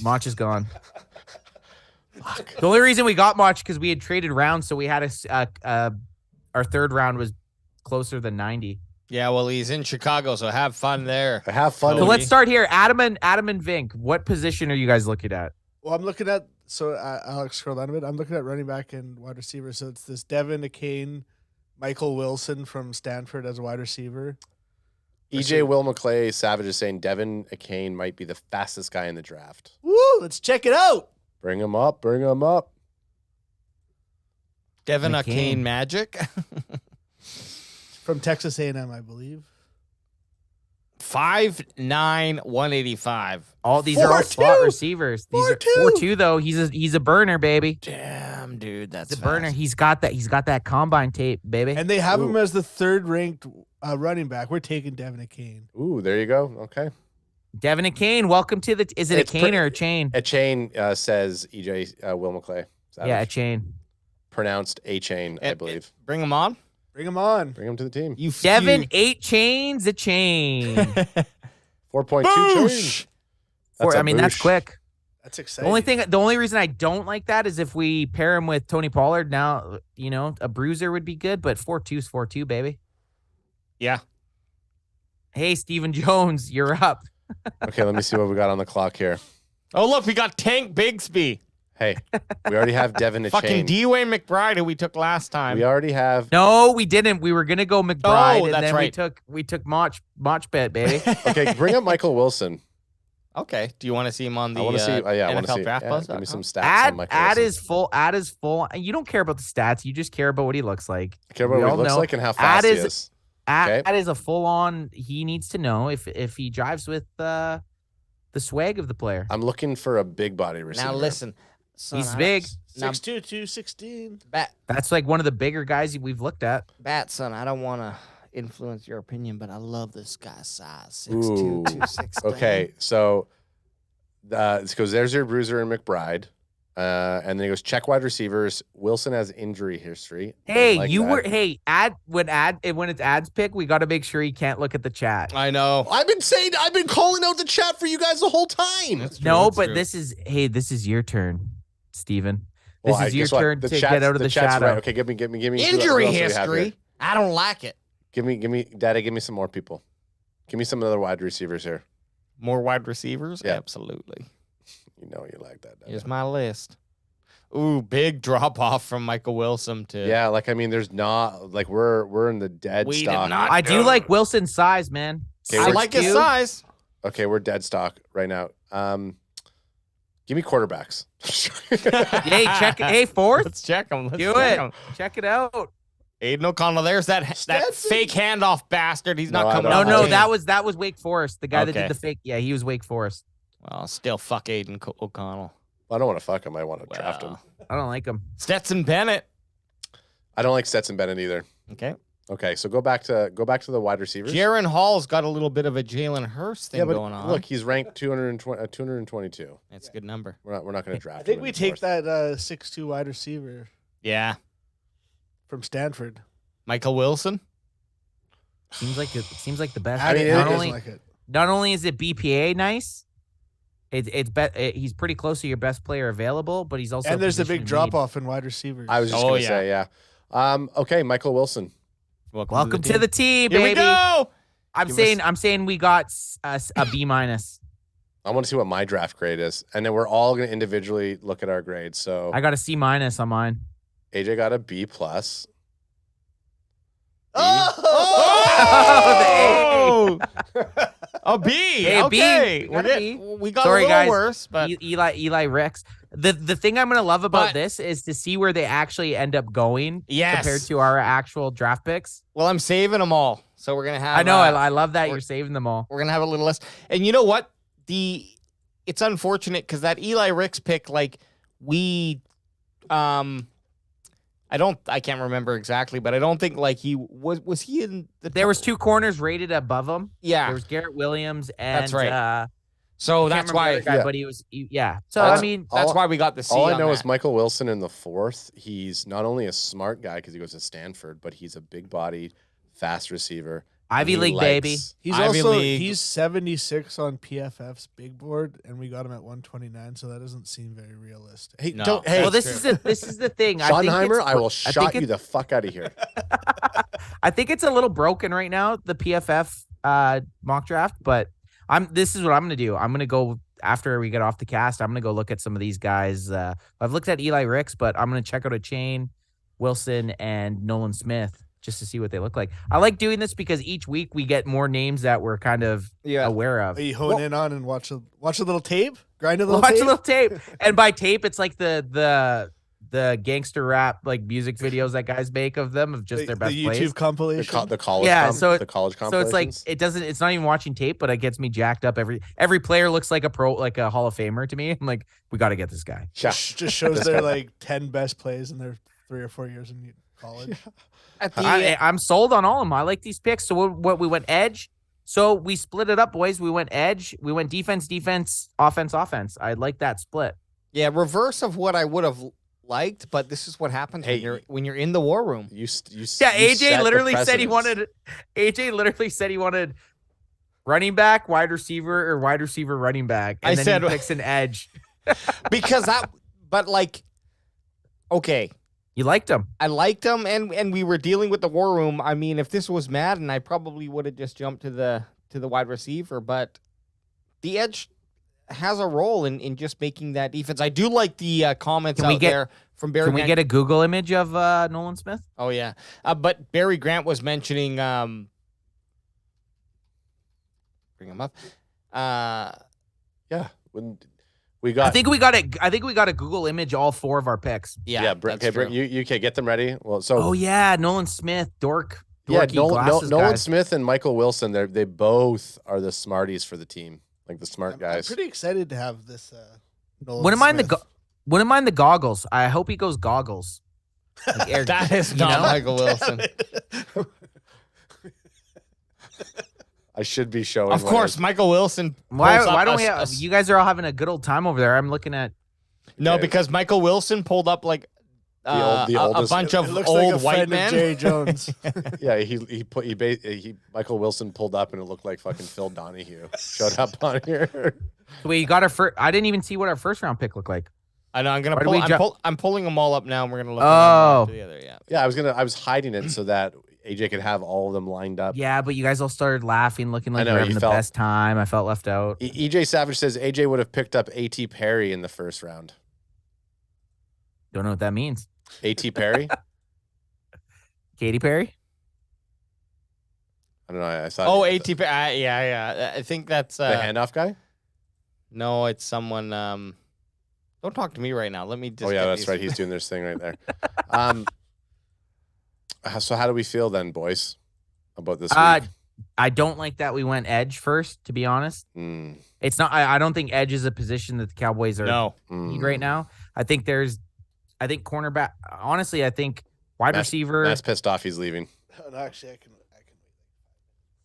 C: Mach is gone.
B: Fuck.
C: The only reason we got Mach because we had traded rounds, so we had our 3rd round was closer than 90.
A: Yeah, well, he's in Chicago, so have fun there.
B: Have fun.
C: So let's start here. Adam and Vink. What position are you guys looking at?
D: Well, I'm looking at Alex, scroll down a bit. I'm looking at running back and wide receiver. So it's this Devin Akane, Michael Wilson from Stanford as a wide receiver.
B: EJ Will McClay Savage is saying Devin Akane might be the fastest guy in the draft.
D: Woo! Let's check it out.
B: Bring him up. Bring him up.
A: Devin
C: McCain.
A: Akane Magic.
D: From Texas A&M, I believe.
A: 5'9", 185.
C: All these are all
D: 4'2".
C: slot receivers. These are 4'2" though. He's a burner, baby.
A: Damn, dude, that's
C: He's a burner. He's got that combine tape, baby.
D: And they have him as the 3rd ranked running back. We're taking Devin Akane.
B: Ooh, there you go. Okay.
C: Devin Akane, welcome to the. Is it
B: It's
C: a cane or a chain?
B: A chain says EJ Will McClay Savage.
C: Yeah, a chain.
B: Pronounced a chain, I believe.
A: Bring him on.
D: Bring him on.
B: Bring him to the team.
A: You
C: Devin, 8 chains, a chain.
B: 4.2
A: Boosh!
B: change. That's a
C: That's
B: boosh.
C: quick.
D: That's
C: The
D: exciting.
C: only reason I don't like that is if we pair him with Tony Pollard. Now, a bruiser would be good, but 4.2 is 4.2, baby.
A: Yeah.
C: Hey, Stephen Jones, you're up.
B: Okay, let me see what we got on the clock here.
A: Oh, look, we got Tank Bigsby.
B: Hey, we already have Devin a
A: Fucking
B: chain.
A: Dwayne McBride, who we took last time.
B: We already have.
C: No, we didn't. We were gonna go McBride, and
A: that's
C: then
A: right.
C: we took Mach bet, baby.
B: Okay, bring up Michael Wilson.
A: Okay. Do you want to see him on the
B: I want to see. I want to
A: NFL
B: see.
A: Draft
B: Yeah,
A: Buzz?
B: give me some stats on Michael
C: Ad
B: Wilson.
C: is full. You don't care about the stats. You just care about what he looks like.
B: I care about
C: we
B: what he
C: all
B: looks
C: know.
B: like and how fast he is.
C: Ad
B: Okay.
C: is a full on. He needs to know if he drives with the swag of the player.
B: I'm looking for a big body receiver.
A: Now listen. Son,
C: He's big.
A: Now,
D: 6'2", 216.
C: That's like one of the bigger guys we've looked at.
G: Son, I don't want to influence your opinion, but I love this guy's size. 6'2",
B: Ooh.
G: 216.
B: Okay, so it goes. There's your bruiser and McBride, and then he goes check wide receivers. Wilson has injury history.
C: Hey,
B: Like
C: you
B: that.
C: were when it's Ad's pick, we got to make sure he can't look at the chat.
A: I know.
B: I've been calling out the chat for you guys the whole time.
A: That's true,
C: No,
A: that's
C: but
A: true.
C: this is your turn, Steven.
B: Well,
C: This is your
B: guess what?
C: turn
B: The
C: to
B: chat's-
C: get out of the
B: chat's
C: shadow.
B: right. Okay, give me.
A: Injury
B: who else do we have here?
A: history. I don't like it.
B: Give me, Daddy. Give me some more people. Give me some other wide receivers here.
A: More wide receivers?
B: Yeah.
A: Absolutely.
B: You know you like that. Daddy.
A: Here's my list. Ooh, big drop off from Michael Wilson to
B: Yeah, like I mean, there's not like we're in the dead
A: We did
B: stock.
A: not-
C: I do like Wilson's size, man.
B: Okay,
A: I
B: we're-
A: like his
C: 6'2".
A: size.
B: Okay, we're dead stock right now. Give me quarterbacks.
C: Hey, check it. Hey, fourth.
A: Let's check him. Let's
C: Do
A: check
C: it.
A: him.
C: Check it out.
A: Aiden O'Connell. There's that
B: Stetson.
A: fake handoff bastard. He's
B: No,
A: not
B: I
A: coming
B: don't
A: off
C: No,
A: the
C: no,
A: team.
C: that was Wake Forest. The guy that
A: Okay.
C: did the fake. Yeah, he was Wake Forest.
A: Well, still fuck Aiden O'Connell.
B: I don't want to fuck him. I want to draft him.
A: Well,
C: I don't like him.
A: Stetson Bennett.
B: I don't like Stetson Bennett either.
A: Okay.
B: Okay, so go back to the wide receivers.
A: Jaron Hall's got a little bit of a Jalen Hurst thing
B: yeah, but
A: going on.
B: look, he's ranked 222.
A: That's a good number.
B: We're not going to draft.
D: I think
B: him
D: we
B: in the
D: take
B: fourth.
D: that 6'2" wide receiver
A: Yeah.
D: from Stanford.
A: Michael Wilson.
C: Seems like the best.
B: I mean,
C: not
B: it-
C: only
D: like it.
C: not only is it BPA nice, he's pretty close to your best player available, but he's also
D: And there's a
C: position
D: big
C: of
D: drop
C: need.
D: off in wide receivers.
B: I was just
A: Oh,
B: going to
A: yeah.
B: say, yeah. Okay, Michael Wilson.
C: Welcome to the team,
A: Here we
C: baby.
A: go.
C: I'm
A: Give
C: saying we got a B minus.
B: I want to see what my draft grade is, and then we're all going to individually look at our grades. So
C: I got a C minus on mine.
B: AJ got a B plus.
D: Oh!
A: Oh, a B.
C: Hey, a B.
A: Okay,
C: We got a B.
A: we got
C: Sorry,
A: a little
C: guys.
A: worse, but
C: Eli Ricks. The thing I'm gonna love about
A: But-
C: this is to see where they actually end up going
A: yes.
C: compared to our actual draft picks.
A: Well, I'm saving them all, so we're gonna have.
C: I know. I love that
A: we're-
C: you're saving them all.
A: We're gonna have a little less. And you know what? It's unfortunate because that Eli Ricks pick, like we, I can't remember exactly, but I don't think like he was he in the.
C: There was 2 corners rated above him.
A: Yeah,
C: There was Garrett Williams and
A: That's right.
C: I
A: so
C: can't
A: that's
C: remember the
A: why.
C: other guy,
B: Yeah.
C: but he was. Yeah. So
B: All
C: I
B: I-
C: mean,
A: That's
B: all-
A: why we got the C.
B: All I
A: on
B: know
A: that.
B: is Michael Wilson in the 4th. He's not only a smart guy because he goes to Stanford, but he's a big-bodied, fast receiver.
C: Ivy
B: He
C: League baby.
B: likes-
D: He's
A: Ivy
D: also
A: League.
D: he's 76 on PFF's big board, and we got him at 129, so that doesn't seem very realistic.
B: Hey,
A: No.
B: don't. Hey,
C: Well, this is the thing. I think
B: Schottenheimer,
C: it's-
B: I will
C: think
B: shot you
C: it-
B: the fuck out of here.
C: I think it's a little broken right now, the PFF mock draft, but this is what I'm gonna do. I'm gonna go after we get off the cast. I'm gonna go look at some of these guys. I've looked at Eli Ricks, but I'm gonna check out a Chain, Wilson, and Nolan Smith just to see what they look like. I like doing this because each week we get more names that we're kind of aware of.
D: Are you hone in on and watch a little tape, grind a little
C: Watch
D: tape?
C: a little tape, and by tape, it's like the gangster rap like music videos that guys make of them of just their best
D: the
C: plays.
D: YouTube
B: The,
D: compilation.
B: the college,
C: Yeah, so
B: the college
C: So
B: compilations.
C: it's like it's not even watching tape, but it gets me jacked up. Every player looks like a pro, like a Hall of Famer to me. I'm like, we got to get this guy.
B: Yeah.
D: just shows
B: This
D: their
B: guy.
D: like 10 best plays in their 3 or 4 years in college.
A: At the,
C: I'm sold on all of them. I like these picks. So what we went edge. So we split it up, boys. We went edge. We went defense, offense. I like that split.
A: yeah, reverse of what I would have liked, but this is what happens
B: Hey,
A: when you're in the war room.
B: you
C: Yeah,
B: you set
C: AJ
B: the
C: literally said he
B: precedence.
C: wanted running back, wide receiver, or wide receiver, running back. And
A: I
C: then
A: said-
C: he picks an edge.
A: Because but like, okay,
C: You liked him.
A: I liked him, and we were dealing with the war room. I mean, if this was Madden, I probably would have just jumped to the wide receiver, but the edge has a role in just making that defense. I do like the comments
C: Can we
A: out
C: get-
A: there from Barry.
C: Can we
A: Grant.
C: get a Google image of Nolan Smith?
A: Oh yeah, but Barry Grant was mentioning. Bring him up.
B: Yeah, when we got.
C: I think we got a Google image all 4 of our picks.
A: Yeah,
B: okay,
A: that's true.
B: you okay? Get them ready. Well, so
C: Oh yeah, Nolan Smith, dorky
B: Nolan
C: glasses guys.
B: Smith and Michael Wilson. They both are the smarties for the team, like the smart
D: I'm
B: guys.
D: pretty excited to have this. Nolan
C: Wouldn't mind
D: Smith.
C: wouldn't mind the goggles. I hope he goes goggles. Like Air-
A: That is
C: you
A: not
C: know?
A: Michael Wilson.
B: I should be showing.
A: Of
B: what
A: course,
B: I-
A: Michael Wilson.
C: Why
A: pulls up
C: don't
A: a-
C: we
A: a
C: have,
A: s-
C: you guys are all having a good old time over there. I'm looking at
A: No,
B: Okay.
A: because Michael Wilson pulled up like
B: the
A: a
B: oldest-
A: bunch
D: It
A: of
D: looks
A: old
D: like a
A: white
D: friend of
A: men.
D: Jerry Jones.
B: Yeah, Michael Wilson pulled up and it looked like fucking Phil Donahue showed up on here.
C: we got our first. I didn't even see what our first round pick looked like.
A: I know. I'm gonna
C: Why do
A: pull.
C: we
A: I'm pulling them all up now, and we're gonna look.
C: Oh.
A: at them one after the other. Yeah.
B: Yeah, I was hiding it so that AJ could have all of them lined up.
C: Yeah, but you guys all started laughing, looking like
B: know,
C: you're
B: you
C: having the
B: felt-
C: best time. I felt left out.
B: EJ Savage says AJ would have picked up AT Perry in the first round.
C: Don't know what that means.
B: AT Perry?
C: Katy Perry.
B: I don't know. I saw.
A: Oh, ATP. Yeah. I think that's
B: the handoff guy.
A: no. It's someone. Don't talk to me right now. Let me just.
B: Oh yeah,
A: get
B: that's
A: these-
B: right. He's doing this thing right there. So how do we feel then, boys, about this week?
C: I don't like that we went edge first. To be honest,
B: Mm,
C: it's not. I don't think edge is a position that the Cowboys are
A: No.
C: need
B: mm.
C: right now. I think cornerback. Honestly, I think wide
B: Matt's-
C: receiver.
B: Matt's pissed off. He's leaving.
D: No, actually, I can.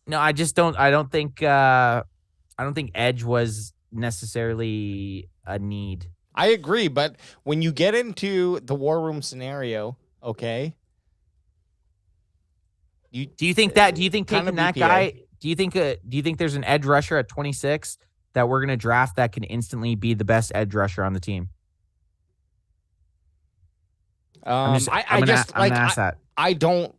C: No, I just don't. I don't think edge was necessarily a need.
A: I agree, but when you get into the war room scenario, okay.
C: Do you think that? Do you think
A: Kind of
C: taking that
A: BPA.
C: guy? Do you think there's an edge rusher at 26 that we're gonna draft that can instantly be the best edge rusher on the team? I'm
A: I
C: gonna
A: just
C: ask that.
A: I don't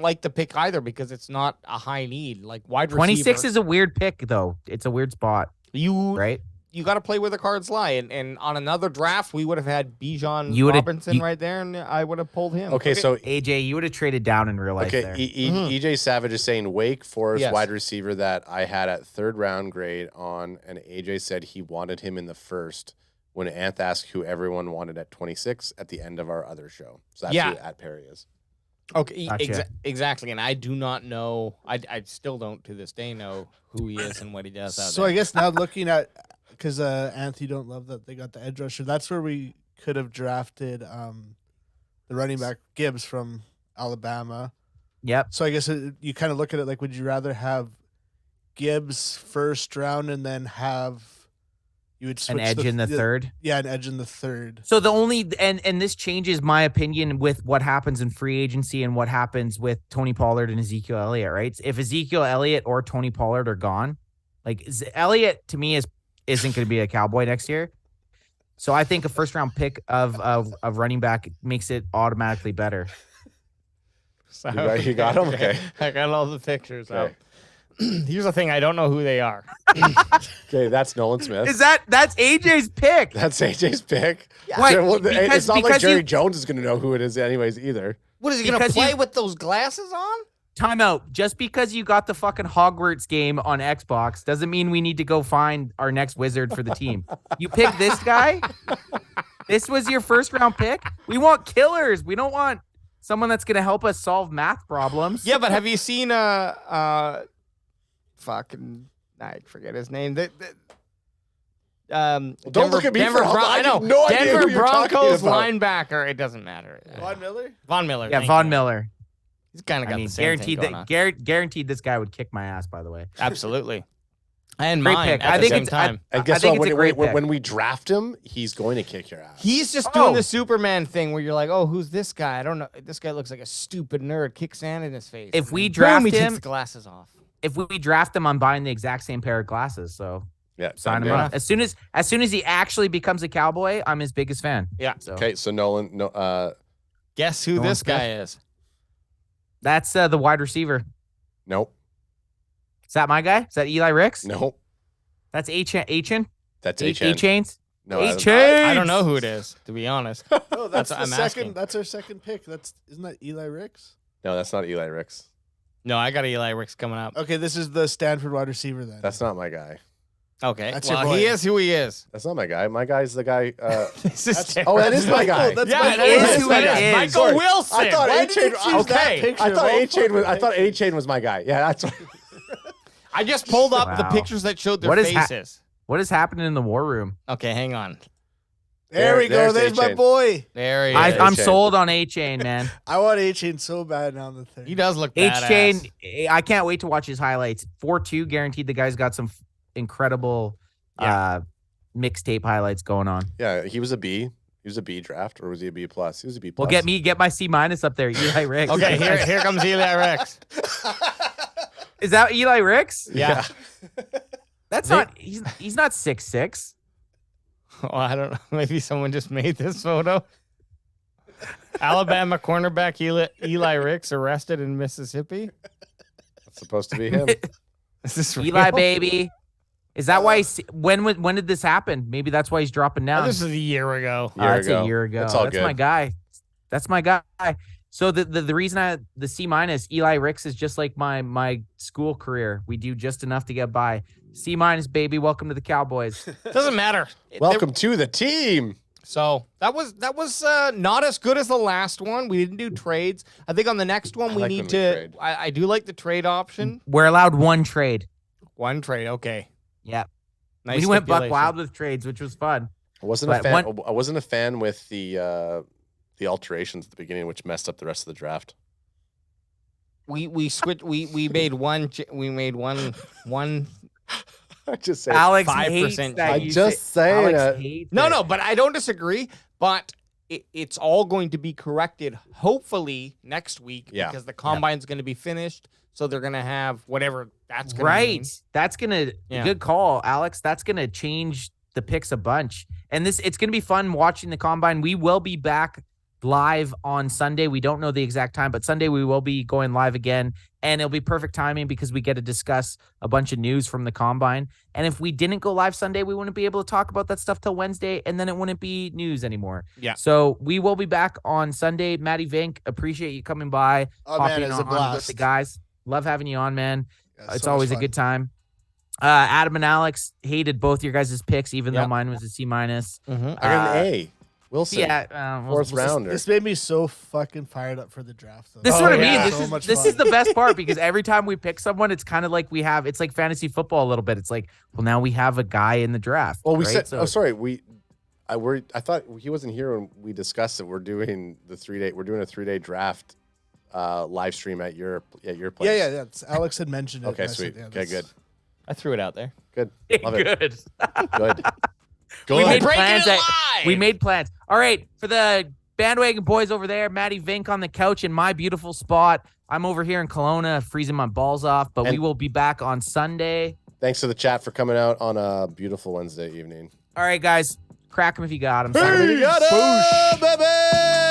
A: like the pick either because it's not a high need. Like wide receiver.
C: 26 is a weird pick though. It's a weird spot,
A: you
C: right?
A: you got to play where the cards lie. And on another draft, we would have had Bijan
C: You would've-
A: Robinson right there, and I would have pulled him.
B: Okay, so
C: AJ, you would have traded down in real life
B: okay,
C: there.
B: EJ Savage is saying Wake Forest
A: Yes.
B: wide receiver that I had at 3rd round grade on, and AJ said he wanted him in the 1st when Anth asked who everyone wanted at 26 at the end of our other show. So that's
A: Yeah.
B: who at Perry is.
A: Okay,
C: Gotcha.
A: exactly. And I do not know. I still don't to this day know who he is and what he does out
D: So
A: there.
D: I guess now looking at, because Anthony don't love that they got the edge rusher. That's where we could have drafted the running back Gibbs from Alabama.
C: Yep.
D: So I guess you kind of look at it like, would you rather have Gibbs 1st round and then have you would switch
C: An edge in the 3rd.
D: Yeah, an edge in the 3rd.
C: So the only and this changes my opinion with what happens in free agency and what happens with Tony Pollard and Ezekiel Elliott, right? If Ezekiel Elliott or Tony Pollard are gone, like Elliott to me isn't going to be a Cowboy next year. So I think a 1st round pick of running back makes it automatically better.
A: So,
B: You got him? Okay.
A: I got all the pictures
B: Okay.
A: out. Here's the thing: I don't know who they are.
B: Okay, that's Nolan Smith.
C: That's AJ's pick?
B: That's AJ's pick.
C: Wait,
B: Well, it's not like
C: because
B: Jerry
C: you-
B: Jones is going to know who it is anyways either.
A: What is he going to
C: Because
A: play
C: you-
A: with those glasses on?
C: Timeout. Just because you got the fucking Hogwarts game on Xbox doesn't mean we need to go find our next wizard for the team. You pick this guy? This was your 1st round pick? We want killers. We don't want someone that's going to help us solve math problems.
A: Yeah, but have you seen fucking I forget his name.
B: Don't look at me for help. I
A: I know
B: have no idea
A: Denver
B: who you're talking
A: Broncos
B: about.
A: linebacker. It doesn't matter.
D: Von Miller?
A: Von Miller.
C: Yeah,
A: thank
C: Von
A: you.
C: Miller.
A: He's kind of got
C: I mean,
A: the same
C: guaranteed
A: thing going
C: that
A: on.
C: guaranteed this guy would kick my ass, by the way.
A: Absolutely. And
C: Great
A: mine
C: pick.
A: at
C: I
A: the
C: think
A: same
C: it's-
A: time.
B: And
C: I
B: guess
C: think
B: what?
C: it's a great pick.
B: When we draft him, he's going to kick your ass.
A: He's just
C: Oh.
A: doing the Superman thing where you're like, oh, who's this guy? I don't know. This guy looks like a stupid nerd. Kick sand in his face.
C: If
A: And
C: we
A: then
C: draft
A: boom, he
C: him-
A: takes the glasses off.
C: If we draft him, I'm buying the exact same pair of glasses. So
B: Yeah,
C: sign him
B: good.
C: up. As soon as he actually becomes a Cowboy, I'm his biggest fan.
A: Yeah.
C: So
B: Okay, so Nolan,
A: Guess who
C: No
A: this
C: one's
A: guy is?
C: that's the wide receiver.
B: nope,
C: Is that my guy? Is that Eli Ricks?
B: nope.
C: That's Achan.
B: That's
C: A
B: HN.
C: Chains.
B: No, I don't-
C: Chains.
A: I don't know who it is, to be honest.
D: No, that's
A: That's-
D: the
A: I'm
D: second.
A: asking.
D: That's our second pick. Isn't that Eli Ricks?
B: No, that's not Eli Ricks.
A: No, I got Eli Ricks coming up.
D: Okay, this is the Stanford wide receiver then.
B: That's not my guy.
A: Okay.
D: That's your
A: well,
D: boy.
A: he is who he is.
B: That's not my guy. My guy's the guy.
A: This is
D: That's-
B: Oh, that is my guy.
D: That's
A: Yeah,
D: my
A: it
D: boy.
A: is
C: That's
A: who
C: my
A: it
C: guy.
A: is. Michael
C: Sorry.
A: Wilson.
B: I thought
A: Why
B: A-Chain.
A: did you choose that
B: Okay,
D: picture?
B: I thought
D: Well,
B: A-Chain was. I
D: fuck
B: thought A-Chain was my guy. Yeah, that's.
A: I just pulled up the
C: Wow.
A: pictures that showed their
C: What is
A: faces.
C: What is happening in the war room?
A: Okay, hang on.
D: There we go.
B: There's
D: There's my
B: A-Chain.
D: boy.
A: There he
C: I'm
A: is.
B: A-Chain.
C: sold on A Chain, man.
D: I want A-Chain so bad now on the thing.
A: He does look
C: H
A: badass.
C: Chain. I can't wait to watch his highlights. 4-2 guaranteed. The guy's got some incredible mixtape highlights going on.
B: Yeah, he was a B. He was a B draft, or was he a B plus? He was a B plus.
C: Well, get my C- up there. Eli Ricks.
A: Okay, here comes Eli Ricks.
C: Is that Eli Ricks?
A: Yeah.
C: That's not. He's not 6'6".
A: Well, I don't know. Maybe someone just made this photo. Alabama cornerback Eli Ricks arrested in Mississippi.
B: That's supposed to be him.
A: Is this real?
C: Eli baby. Is that why? When did this happen? Maybe that's why he's dropping
A: Oh,
C: down.
A: this is a year ago.
C: That's a year ago.
B: It's all
C: That's
B: good.
C: my guy. That's my guy. So the reason the C-, Eli Ricks is just like my school career. We do just enough to get by. C-, baby. Welcome to the Cowboys.
A: Doesn't matter.
B: Welcome to the team.
A: So that was not as good as the last one. We didn't do trades. I think on the next one
B: I
A: we
B: like
A: need
B: when we
A: to.
B: trade.
A: I do like the trade option.
C: We're allowed one trade.
A: One trade, okay.
C: Yeah.
A: Nice
C: We went buck
A: stipulation.
C: wild with trades, which was fun.
B: I wasn't a
C: But
B: fan. I wasn't a fan with the alterations at the beginning, which messed up the rest of the draft.
A: We switched. We made one. We made one.
B: I just saying.
C: Alex
A: 5%
C: hates that.
B: I'm
C: you
B: just
C: say-
B: saying
C: Alex
B: it.
C: hates
A: No,
C: it.
A: no, but I don't disagree. But it's all going to be corrected, hopefully next week,
B: Yeah.
A: because the combine's going to be finished. So they're going to have whatever that's going
C: Right.
A: to mean.
C: That's gonna
A: Yeah.
C: good call, Alex. That's gonna change the picks a bunch. And it's gonna be fun watching the combine. We will be back live on Sunday. We don't know the exact time, but Sunday we will be going live again, and it'll be perfect timing because we get to discuss a bunch of news from the combine. And if we didn't go live Sunday, we wouldn't be able to talk about that stuff till Wednesday, and then it wouldn't be news anymore.
A: Yeah.
C: So we will be back on Sunday. Matty Vink, appreciate you coming by.
D: Oh, man,
C: hopping
D: it's a
C: on with
D: blast.
C: the guys. Love having you on, man.
D: Yeah,
C: It's
D: so much
C: always a
D: fun.
C: good time. Adam and Alex hated both your guys' picks, even though
A: Yep.
C: mine was a C-.
B: I got an A. Wilson.
C: Yeah.
B: Fourth rounder.
D: This made me so fucking fired up for the draft. Though.
C: This is
A: Oh,
C: what I
A: yeah.
C: mean.
D: So much
C: This
D: fun.
C: is the best part because every time we pick someone, it's kind of like it's like fantasy football a little bit. It's like, well, now we have a guy in the draft.
B: Well, we
C: right?
B: said.
C: So-
B: Oh, sorry. I thought he wasn't here when we discussed it. We're doing a 3-day draft live stream at your place.
D: Yeah. That's, Alex had mentioned it.
B: Okay,
D: and I
B: sweet.
D: said, yeah,
B: Okay, good.
A: I threw it out there.
B: Good. Love it.
C: Good.
B: Good.
C: We made
A: Breaking
C: plans.
A: it live!
C: We made plans. All right, for the bandwagon boys over there, Matty Vink on the couch in my beautiful spot. I'm over here in Kelowna, freezing my balls off. But we
B: And-
C: will be back on Sunday.
B: Thanks to the chat for coming out on a beautiful Wednesday evening.
C: All right, guys, crack them if you got them.
B: We got it, baby!